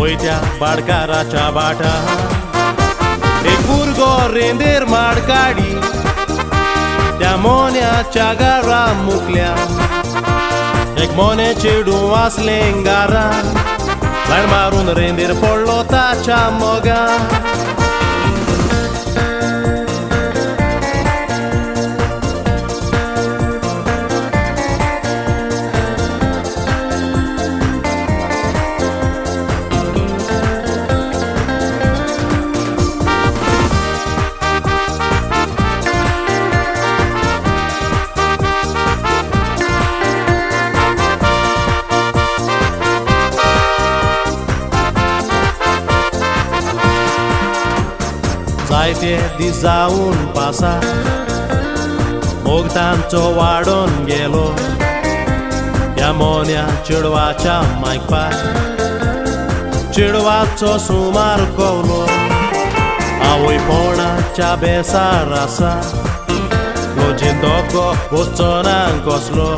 S12: वयत्या भाटकाराच्या बाटा एक भुरगो रेंदेर माड काडी त्या मोन्याच्या गारा मुकल्या एक मोने चेडू आसलें गारा लाड मारून रेंदेर पडलो ताच्या मोगा जायते दीस जावन पासा मोग तांचो वाडोन गेलो ह्या मोन्या चेडवाच्या मायपार चेडवाचो सुमार कवलो आवयपणाच्या बेसार आसा लोजेन दोको वचचो ना कसलो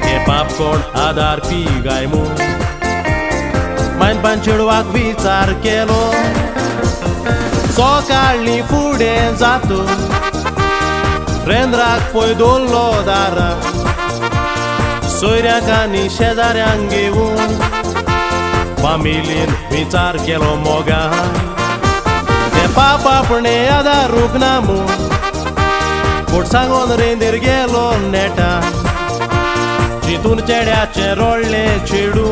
S12: हे पाप कोण आदारपी गायमू मायनपान चेडवाक विचार केलो सकाळी फुडें जातो रेंद्राक पळय दवरलो दारा सोयऱ्याक आनी शेजाऱ्यांक घेवन फामिलीन विचार केलो मोगा ते पाप आपणे आदारूंक ना म्हूण पूण सांगून रेंदेर गेलो नेटा चिंतून चेड्याचें रोडलें चेडू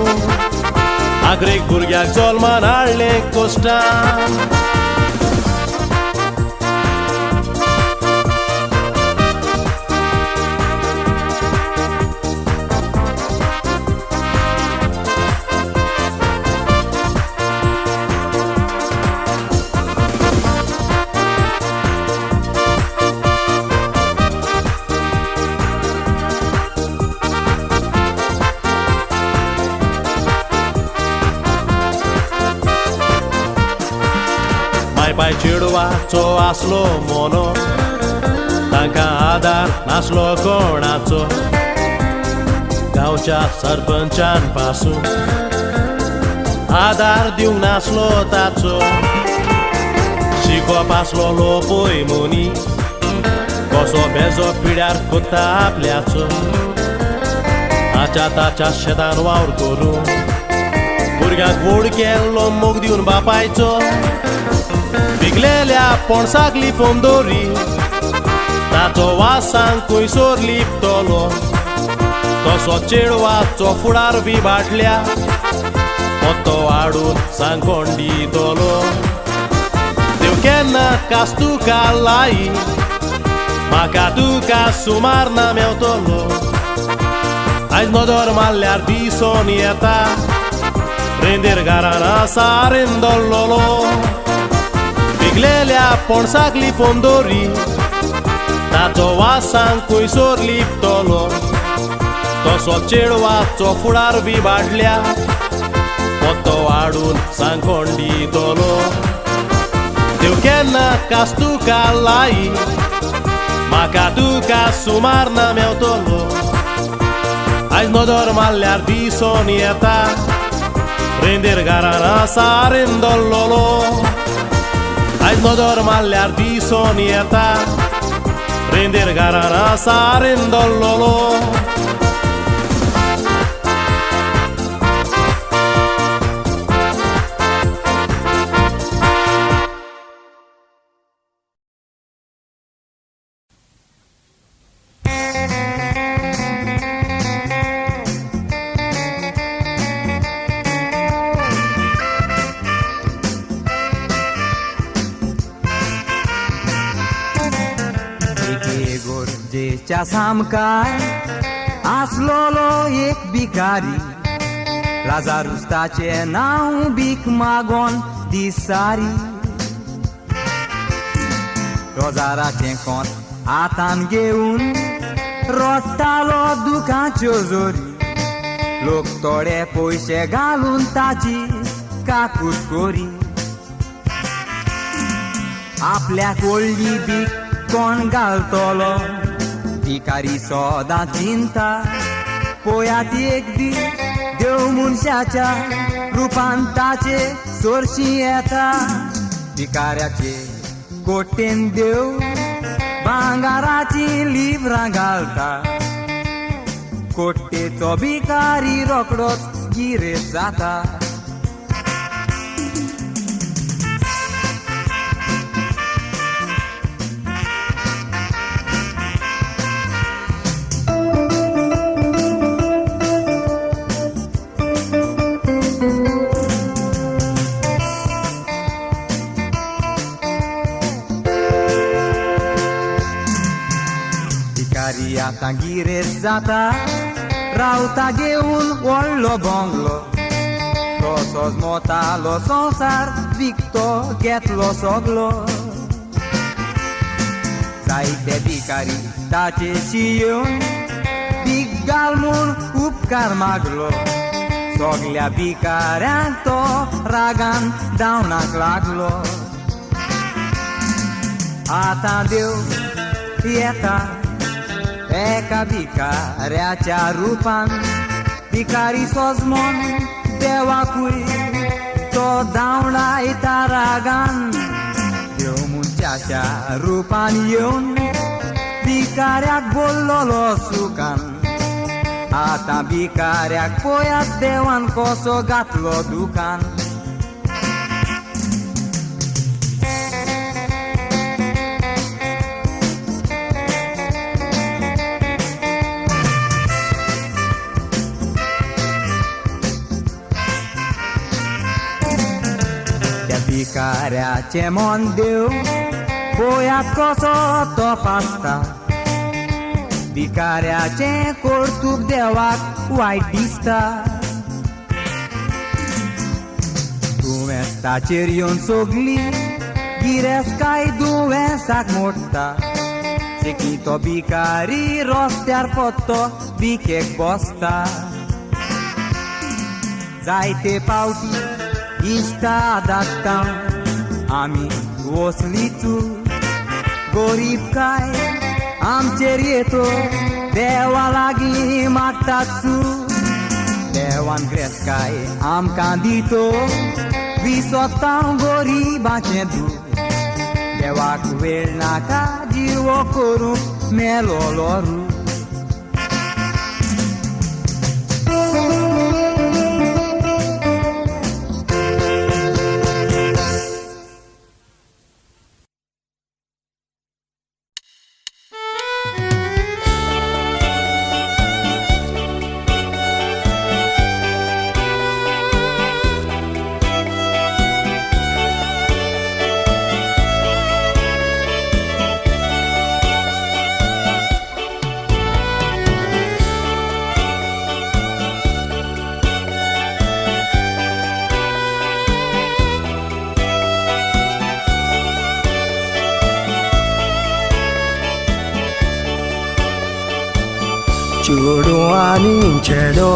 S12: आग्रेक भुरग्याक जल्मान हाडलें कोश्टान बाय चेडवाचो आसलो मोनो तांकां आदार नासलो कोणाचो गांवच्या सरपंचान पासून आदार दिवंक नासलो ताचो शिकोवप आसलो लो पळय मोनी कसो बेजो पिड्यार कोत्ता आपल्याचो आच्या ताच्या शेतान वावर करून भुरग्यांक व्हड केल्लो मोग दिवन बापायचो पिकलेल्या पणसाक लिपोवन दवरी ताचो वासांक खंयसर लिपतलो तसो चेडवाचो फुडार बी बाटल्या मोतो हाडून सांगोण दितलो देव केन्ना कास्तुका लाई म्हाका तुका सुमार ना मेवतलो आयज नदर मारल्यार दिसोन येता रेंदेर घरान आसा रेंदल्लो पिकलेल्या पणसाक लिपोवन दवरी ताचो वासांक खंयसर लिपतलो तसो चेडवाचो फुडार बी बाटल्या मोतो हाडून सांगोण दितलो देव केन्ना कास्तुका लाई म्हाका तुका सुमार ना मेवतलो आयज नदर मारल्यार दिसोन येता रेंदेर घरान आसा रेंदल्लो आयज नदर मारल्यार दिसोन येता रेंदेर घरान आसा रेंदल्लो
S2: गोरजेच्या सामकार आसलोलो एक भिकारी लाजारूस ताचे नांव भीक मागोन दिसारी रोजाराचें कोंत हातान घेवन रडटालो दुखाच्यो जोरी लोक थोडे पयशे घालून ताची काकूट कोरी आपल्याक व्हडली भीक कोण घालतलो भिकारी सोदां चिंता पळयात एक दीस देव मनशाच्या रुपान ताचे चोरशी येता भिकाऱ्याचे कोटेन देव भांगाराची लिबरां घालता कोट्टेचो भिकारी रोकडोच गिरेज जाता भिकारी आतां गिरेज जाता रावता घेवन व्हडलो बंगलो तसोच मोतालो संवसार विकतो घेतलो सगलो जायते भिकारी ताचेशी येवन भीक घाल म्हूण उपकार मागलो सगल्या भिकाऱ्यांक तो रागान धांवनाक लागलो आतां देव येता एका भिकाऱ्याच्या रुपान भिकारी सोजमोन देवाकूय तो धांवडायता रागान देव मनशाच्या रुपान येवन भिकाऱ्याक बोल्लोलो सुखान आतां भिकाऱ्याक पळयात देवान कसो घातलो दुकान भिकाऱ्याचे मन देव पळयात कसो तपासता भिकाऱ्याचे कर्तूब देवाक वायट दिसता दुवेंसाचेर येवन सगली गिरेस्काय दुवेंसाक मोडटा देखी तो भिकारी रस्त्यार पडतो भिकेक बसता जायते फावटी इश्टा धाडटा आमी वसलीचू गरीब काय आमचेर येतो देवा लागीं मागताचू देवान ग्रेस्काय आमकां दितो विसोता गरीबाचें दूख देवाक वेळ नाका जिवो करूंक मेलोलो रू
S13: चेडू आनी चेडो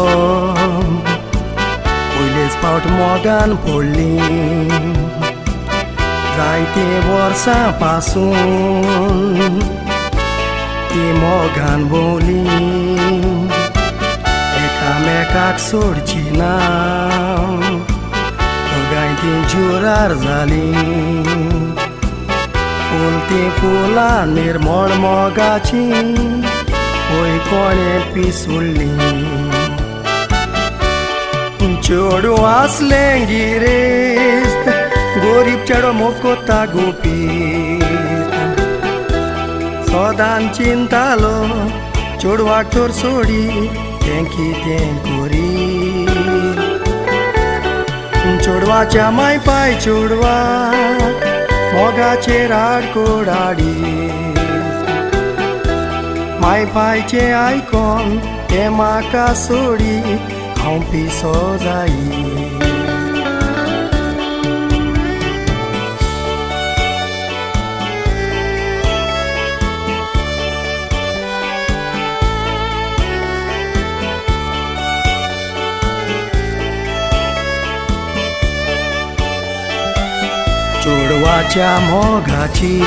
S13: पयलेच फावट मोगान पडली जायते वर्सां पासून ती मोगान भोंवली एकामेकाक सोडची ना दोगांय ती जुरार जाली फूल ती फुलां निर्मळ मोगाची पळय कोणें पिसुल्ली चेडू आसलें गिरेस्त गरीब चेडो मोकोता गुपीत सदां चिंतालो चेडवाक तर सोडी तें कितें करी चेडवाच्या माय पाय चेडवाक मोगाचेर आडकोडाडी माय पायचे आयकोन ते म्हाका सोडी हांव पिसो जायी चेडवाच्या मोगाची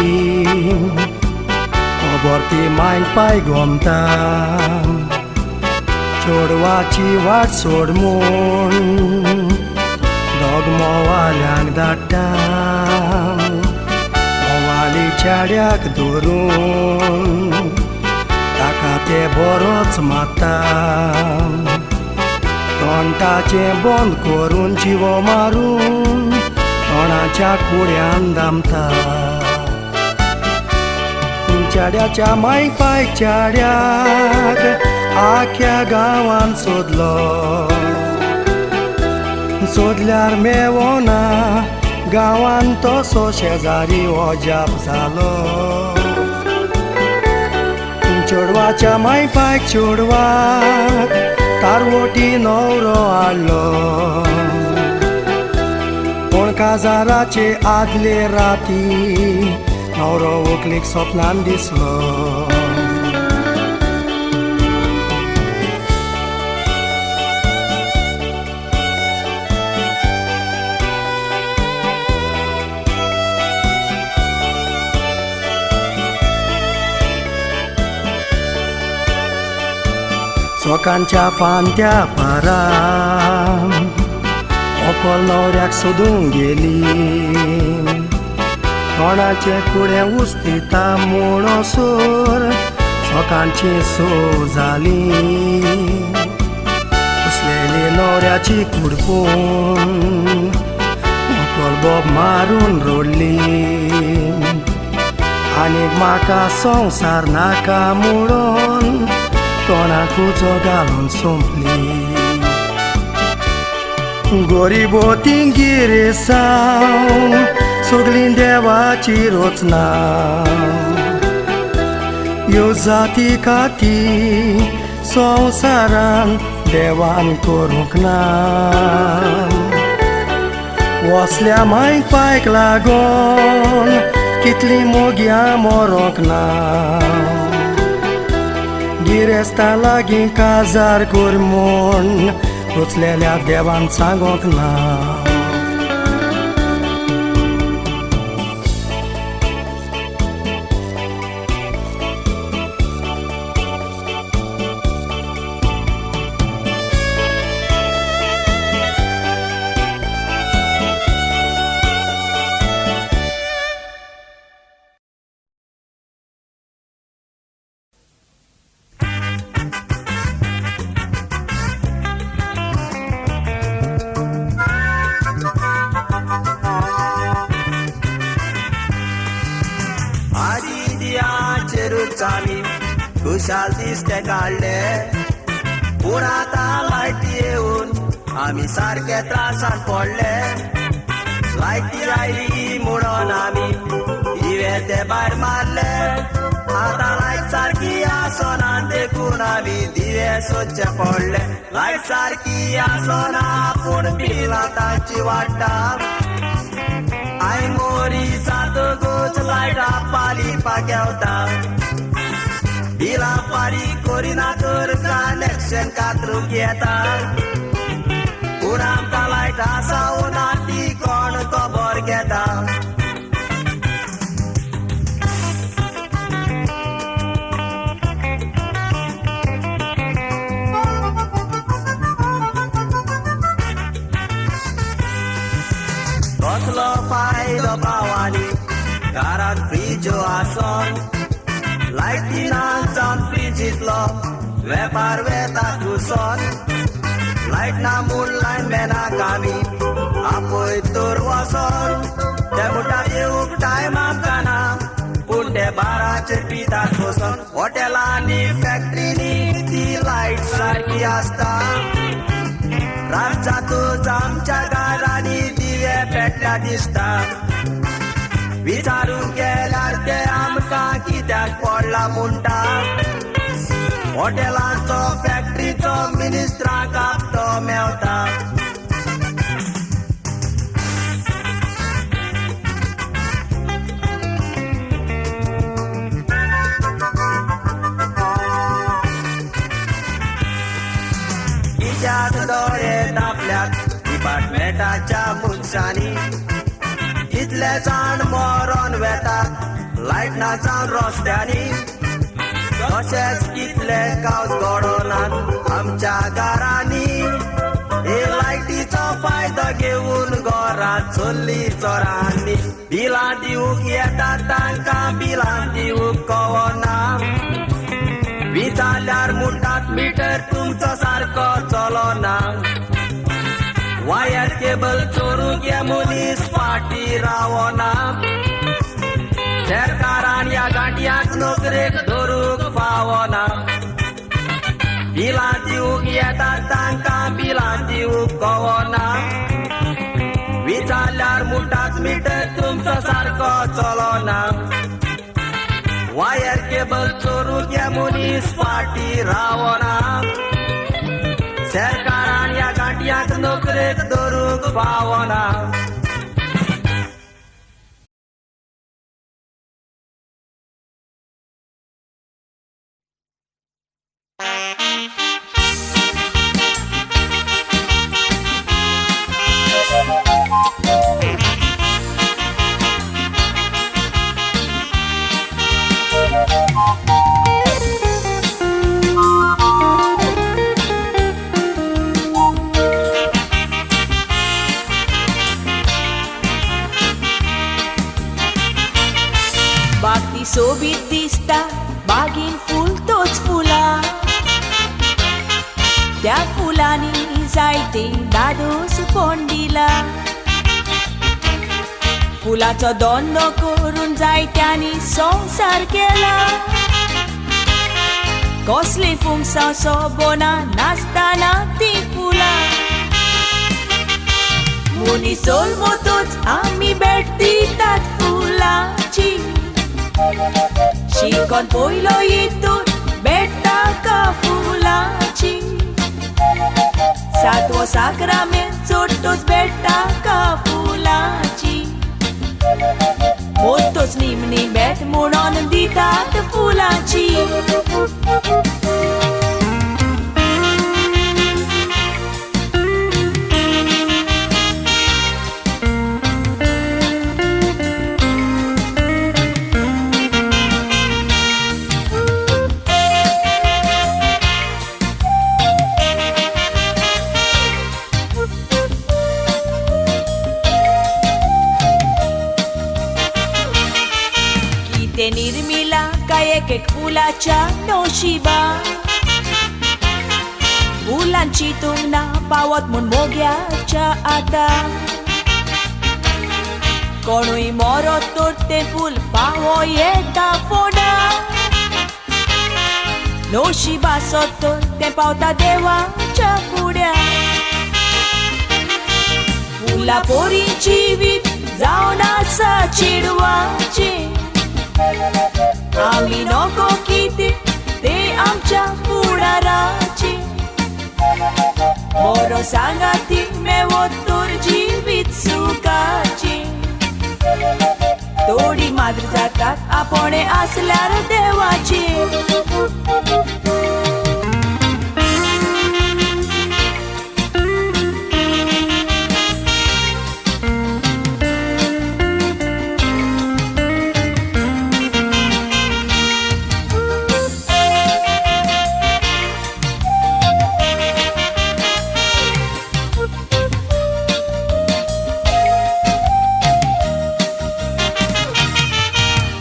S13: खबर ती माय पाय गोमता चेडवाची वाट सोड म्हूण मोवाल्यांक धाडटा मोवाली चेड्याक धरून ताका ते बरोच मारता तोंडाचें बंद करून जिवो मारून तोंडाच्या कुड्यान दामता चेड्याच्या माय पाय चेड्याक आख्या गांवान सोदलो सोदल्यार मेवना गांवान तसो शेजारी ओजाप जालो चेडवाच्या माय पाय चेडवाक तारवटी न्हवरो हाडलो पूण काजाराचे आदले राती न्हवरो व्हंकलेक सपनान दिसलो सोकांच्या फांत्या पारां ओकोल न्हवऱ्याक सोदूंक गेली तोंडाचे कुडे उस्तिता म्हणसर सोकांची सो जाली उसलेली न्हवऱ्याची कुडपून ओकोल बोब मारून रोडली आनीक म्हाका संवसार नाका म्हणून तोंडाक उजो घालून सोंपली गोरीबोतीं गिरेसांव सगळीं देवाची रोचना ह्यो जाती खाती संवसारान देवान करूंक ना वसल्या मांयक पायक लागून कितलीं मोग्यां मरोंक ना गिरेस्तां लागीं काजार कर म्हूण रुचलेल्या देवान सांगोंक ना
S3: खुशाल दिसते काढले पूण आतां लायटी येवन आमी सारके त्रासान पडले लायटी आयली म्हणून आमी दिवे ते भायर मारले आतां लायट सारकी आसना देखून आमी दिवे सोदचे पडले लायट सारकी आसना पूण बिलां तांची वाडटा आय मोरी जातकूच लायटा पालिपाक येवता बिलां फारीक करिना तर कनेक्शन कातरूंक येता पूण आमकां लायट आसावून ती कोण खबर घेता कसलो फायदो भावानी घरांत फ्रीजो आसोन लायटीनाक जावन फ्रीजीतलो वेपार वेता घुसोन लायट ना म्हूण लायनमॅनाक आमी आपय तर वचोन ते मुठा येवंक टायम आमकां ना पूण ते बाराचेर पितात बसून हॉटेलांनी फॅक्टरीनी ती लायट सारकी आसता रातच्यातूच आमच्या घरांनी दिवे पेटल्या दिसता विचारूंक गेल्यार ते आमकां कित्याक पडला म्हणटा हॉटेलांचो फॅक्टरीचो मिनिस्टराक हप्तो मेवता कित्याक दोळे धापल्यात डिपार्टमेंटाच्या मनशांनी कितले जाण मरोन वेतात लायट ना जावन रस्त्यांनी तशेंच कितले गांव घडोनात आमच्या घरांनी हे लायटीचो फायदो घेवन घर
S14: गल्ली चोरांनी बिलां दिवूंक येता तांकां बिलां दिवूंक कळना विचारल्यार म्हणटात मिटर तुमचो सारको चलोना वायर केबल चोरूंक हे मनीस फाटी रावना सरकारान ह्या गांठयांक नोकरेक धरूंक फावना बिलां दिवूंक येता तांकां बिलां दिवूंक कळना विचारल्यार म्हणटात मिटर तुमचो सारको चलोना वायर केबल चोरूंक हे मनीस फाटी रावना सरकारान ह्या गांठयांक नोकरेक धरूंक फावना
S15: बागती सोबीत दिसता बागीन फूल तोच फुलां त्या फुलांनी जायते दादोस कोण दिला फुलाचो धंदो करून जायत्यांनी संवसार केला कसली फुंगसां सोबना नासतना ती फुलां मनीस जल्मतोच आमी भेट दितात फुलांची शिकोन पयलो हितून भेटता का फुलांची सातवो साक्रामेंत चोडटोच भेटता का फुलांची मोठोच निमणी भेट म्हणून दितात फुलांची निर्मिला काय एक फुलाच्या नशिबा फुलांची तुमना पावत म्हूण मोग्याच्या आता कोणूय मरत तर ते फूल पावो येता फोडा नशिबा तर ते पावता देवाच्या फुड्या फुला पोरी जिवीत जावन आसा चिडवाचे आमी नको कितें ते आमच्या फुडाराचे बरो सांगाती मेवो तर जिवीत सुखाची थोडी मात्र जातात आपणे आसल्यार देवाची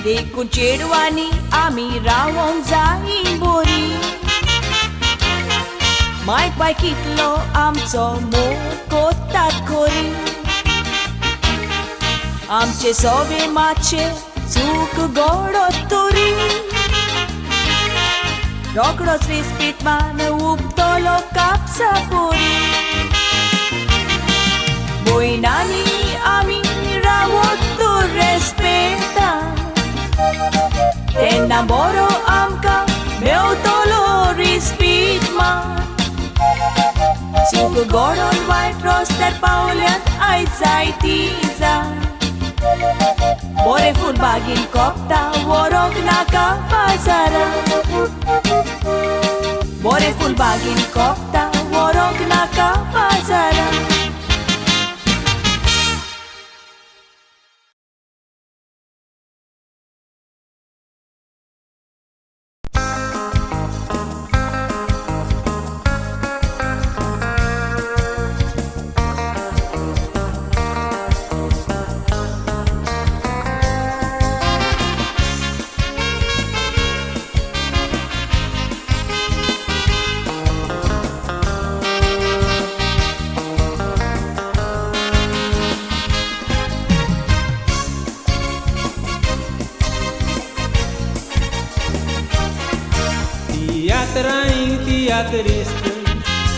S15: देखून चेडवांनी आमी रावोंक जायी बरी माय पाय कितलो आमचो मोग कोत्तात खोरी आमचे सोवे मातशे चूक गोडो तोरी रोकडोच रिस्पीत मान उपतलो कापसा पोरी बोयनांनी आमी रावोत तर रेस्पेतान तेन्ना बरो आमकां मेवतलो रिस्पीत मान चूक गोडोन वायट रस्त्यार पावल्यात आयज जायतीं जाण बरें फूल बागेन कोपता व्हरोंक नाका बाजारांत बरें फूल बागेन कोपता व्हरोंक नाका बाजारांत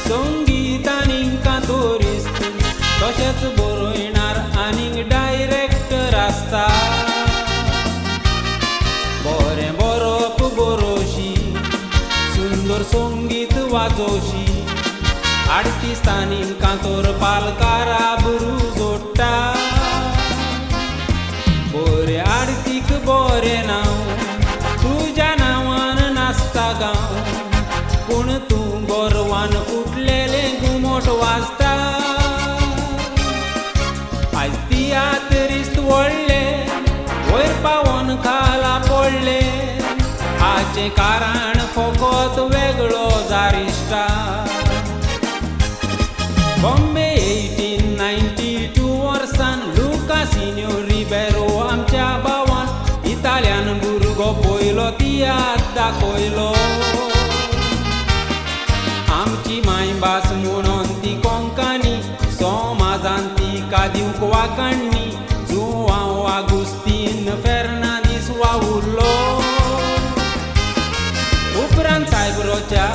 S2: संगीत आनीक कांतोरिस्त तशेंच बरोयणार आनीक डायरेक्टर आसता बरें बरोवप बरोवशी सुंदर संगीत वाजोवशी आर्टिस्ट आनीक कांतोर पालकार आबरू जोडटा बरे आरतीक बरें नांव तुज्या नांवान नाचता गांव पूण तूं गोरवान फुटलेलें घुमट वाजता आयज तियात्रिस्त व्हडले वयर पावोन खाला पडले हाचें कारण फकत वेगळो जारिश्टा बॉम्बे 1892 वर्सान लुकासिन्यो रिबेरो आमच्या भावान इटालियन भुरगो पयलो तियात्र दाखयलो आमची मायभास म्हणून ती कोंकणी समाजान तिका दिवंक वाकाणणी जुआंव आगुस्तीन फेर्नांदीस वावुरलो उपरांत सायबरोच्या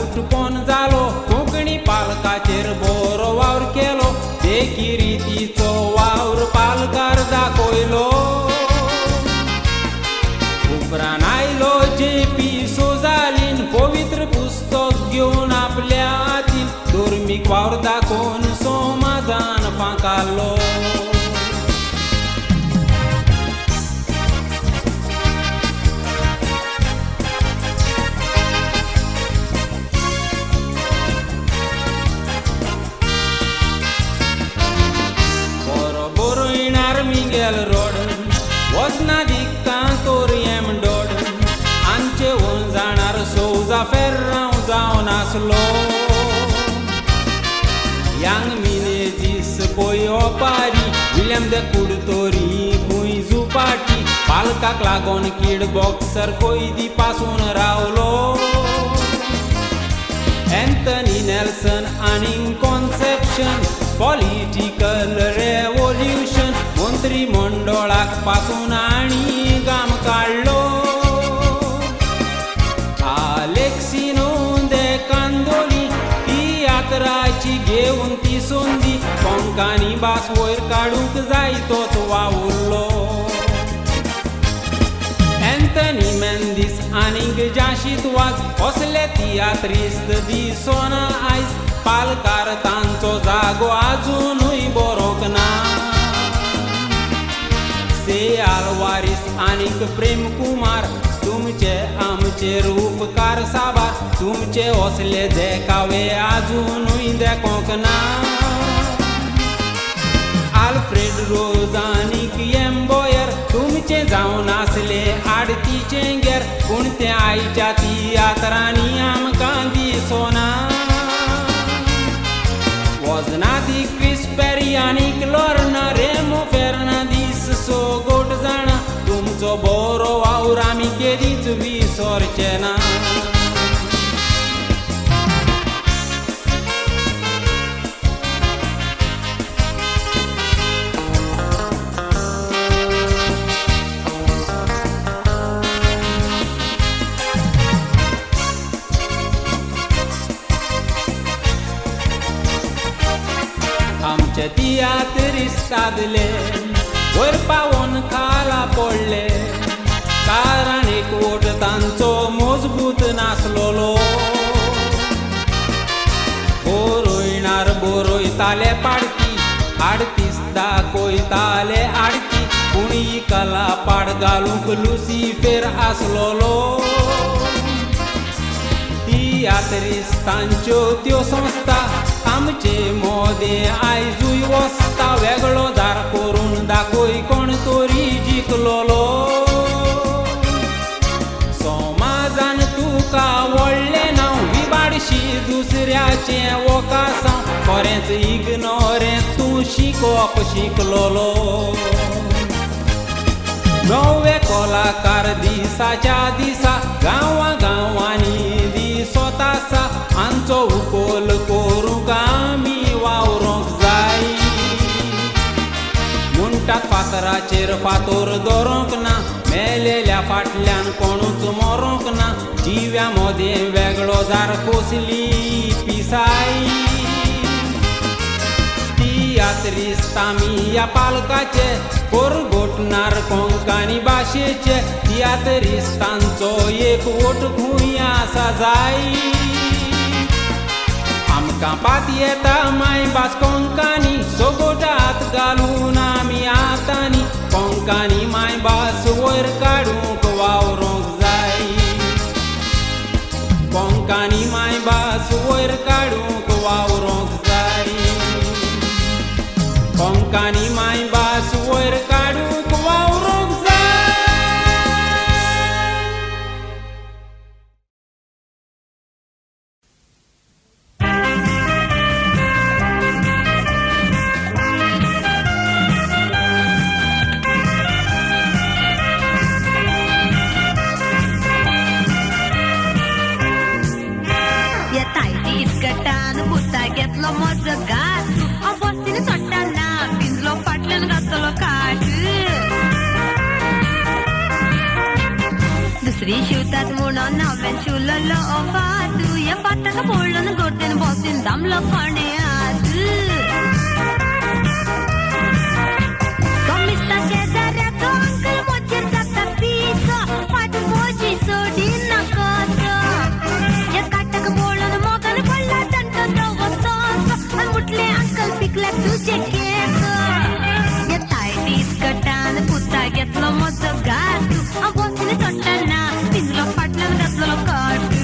S2: उठपोन जालो कोंकणी पालकाचेर बरो वावर केलो देखी रितीचो वावर पालकार दाखयलो उपरांत आयलो JP सोजालीन पवित्र पुस्तक घेवन आपल्या हातीन धर्मीक वावर दाखोवन समाजान फांकारलो रोड वचना दिक्कां तोरयेम डोड आमचे ओन जाणार सौजा फेर्रांव जावन आसलो यांग मिनेजीस पळय ओपारी विल्यम द कुडतोरी खूंय झुपाटी पालकाक लागोन किड बॉक्सर कोयदी पासून रावलो एंथनी नेल्सन आनी कॉन्सेप्शन पॉलिटिकल रेवोल्युशन मंत्री मंडळाक पासून आनी गाम काडलो आलेक्सिनो दे कांदोली तियात्राची घेवन ती संदी कोंकणी भास वयर काडूंक जाय तोच वावुरलो एंथनी मेंदीस आनीक जाशीत वाज असले तियात्रिस्त दिसोना आयज पालकार तांचो जागो आजुनूय बरोक ना से आलवारीस आनीक प्रेम कुमार तुमचे आमचेर उपकार साबार तुमचे असले देखावे आजुनूय देखोंक ना आल्फ्रेड रोज आनीक एम्बोयर तुमचे जावन आसले आडतीचें गेर पूण तें आयच्या तियात्रांनी आमकां दिसोना वजना दी क्रिस्पेरी आनीक लॉर्ना रेमो फेर्नांदीस सोगोट जाणा तुमचो बरो वावर आमी केदींच विसरचे ना आमचे तियात्रिस्तादले वयर पावोन खाला पडले कारण एकवट तांचो मजबूत नासलोलो बरोयणार बरोयताले पाडकी आडतीस दाखयताले आडकी पूण ही कला पाड घालूंक लुसिफेर आसलोलो तियात्रिस्तांच्यो त्यो संस्था आमचे मोदे आयजूय वस्ता वेगळो दार करून दाखय कोण तरी जिखलोलो समाजान तुका व्हडलें नांव विबाडशी दुसऱ्याचें वोकासांव खरेंच इग्नोरेंस तूं शिकोवप शिकलोलो नवे कलाकार दिसाच्या दिसा गांवा गांवांनी दिसत आसा हांचो उखोल करूंक आमी वावरूंक जाय म्हणटात फातराचेर फातोर दवरूंक ना मेलेल्या फाटल्यान कोणूच मरोंक ना जिव्यामध्ये वेगळो जार कोसली पिसाई तियात्रिस्तामी या पालकाचे कोरगोटणार कोंकणी भाशेचे तियात्रिस्तांचो एक वोट खुंया साजाई आमकां पात येता मायभास कोंकणी सोगोटात घालून आमी आतांनी कोंकणी मायभास वयर काडूंक वावरूंक जाय कोंकणी मायभास वयर काडूंक वावरूंक जाय कोंकणी मायभास वयर काडूंक वावरूंक जाय
S7: घेतलो म्हजो घास बसीन चडटाना पिंजलो फाटल्यान घातलो काट दुसरी शिवतात म्हणून नव्यान शिवलेलो फात ह्या फाताक पडलो गर्देन बसीन दामलो कोणे हात कमिस्ता शेजाऱ्याचो अंकल मोचेर जाता पिसो फाट मोजी सोडी नाकोचो ह्या काटाक पडलो मोगान पडला मुटले अंकल पिकल्या तुझे केस या तायडीस कटान पुता घेतलो म्हजो घास बसीन चडटाना पिंजलो फाटल्यान घातलो काट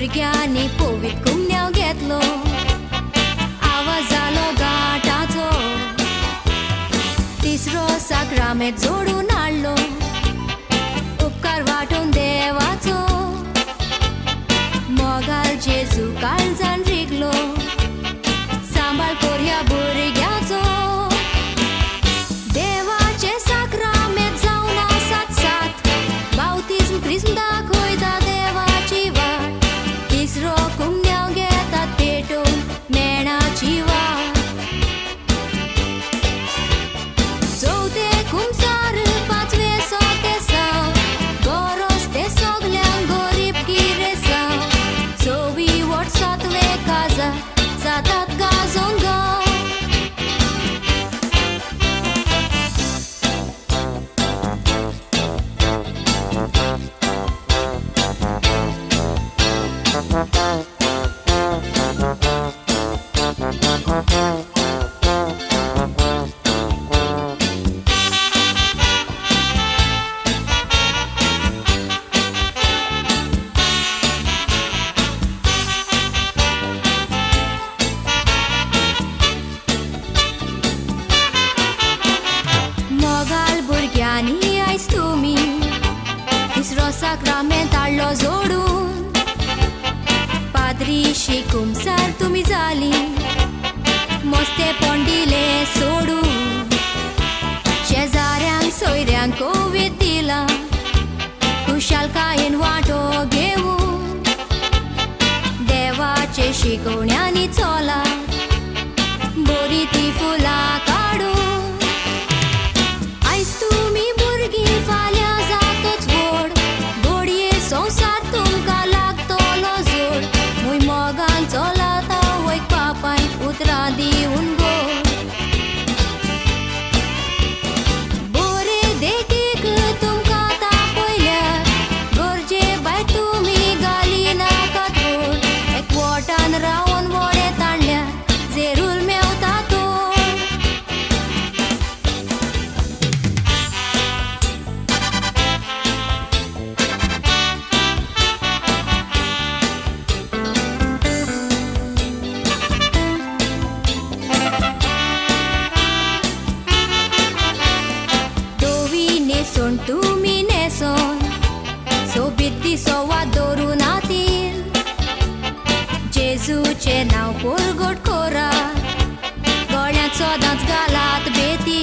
S4: भुरग्यांनी पोवीत कुमन्याव घेतलो आवाज जालो गाटाचो तिसरो साक्रामेंत जोडून हाडलो उपकार वाटून देवाचो मोगाल जेजू काळजान रिगलो सांबाळ कोरया भुरग्याचो देवाचे साक्रामेंत जावन आसात सात बावतिस्म क्रिस्म दाखयता देवाची वाट तिसरो कुमन्याव घेतात पेटोवन मेणाची वाट चौथे खुमसार पांचवे सोते साव गोरोस ते सोगल्यांक गरीब गिरेसाव चोवी वोट सातवे काजा जातात गाजोन गांव मोगाल भुरग्यांनी आयज तुमी तिसरो साक्रामेंत हाडलो जोडून पाद्री शिकुमसार तुमी जाली मस्ते पोंडिले सोडून शेजाऱ्यांक सोयऱ्यांक कोवीत दिला खुशालकायेन वांटो घेवून देवाचे शिकवण्यांनी चोला बरी ती फुलां काडून आयज तुमी भुरगीं फाल्यां जातोच व्हड घोडये संवसार तुमकां लागतलो जोड मूय मोगान चलता वय पापाय उतरां दिवन गोड बरे देखीक तुमकां तापयल्यार गरजे भायर तुमी घाली नाकात व्हड एकवटान रावन वडे ताणल्यार जेरूल मेवता तो नेसोन तुमी नेसोन सोबीत दिसोवात दवरून हातीर जेजूचे नांव परगट कोरात गळ्यांत सदांच घालात बेती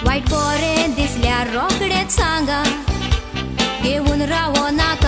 S4: वायट बरें दिसल्यार रोखडेच सांगा घेवन रावो नाका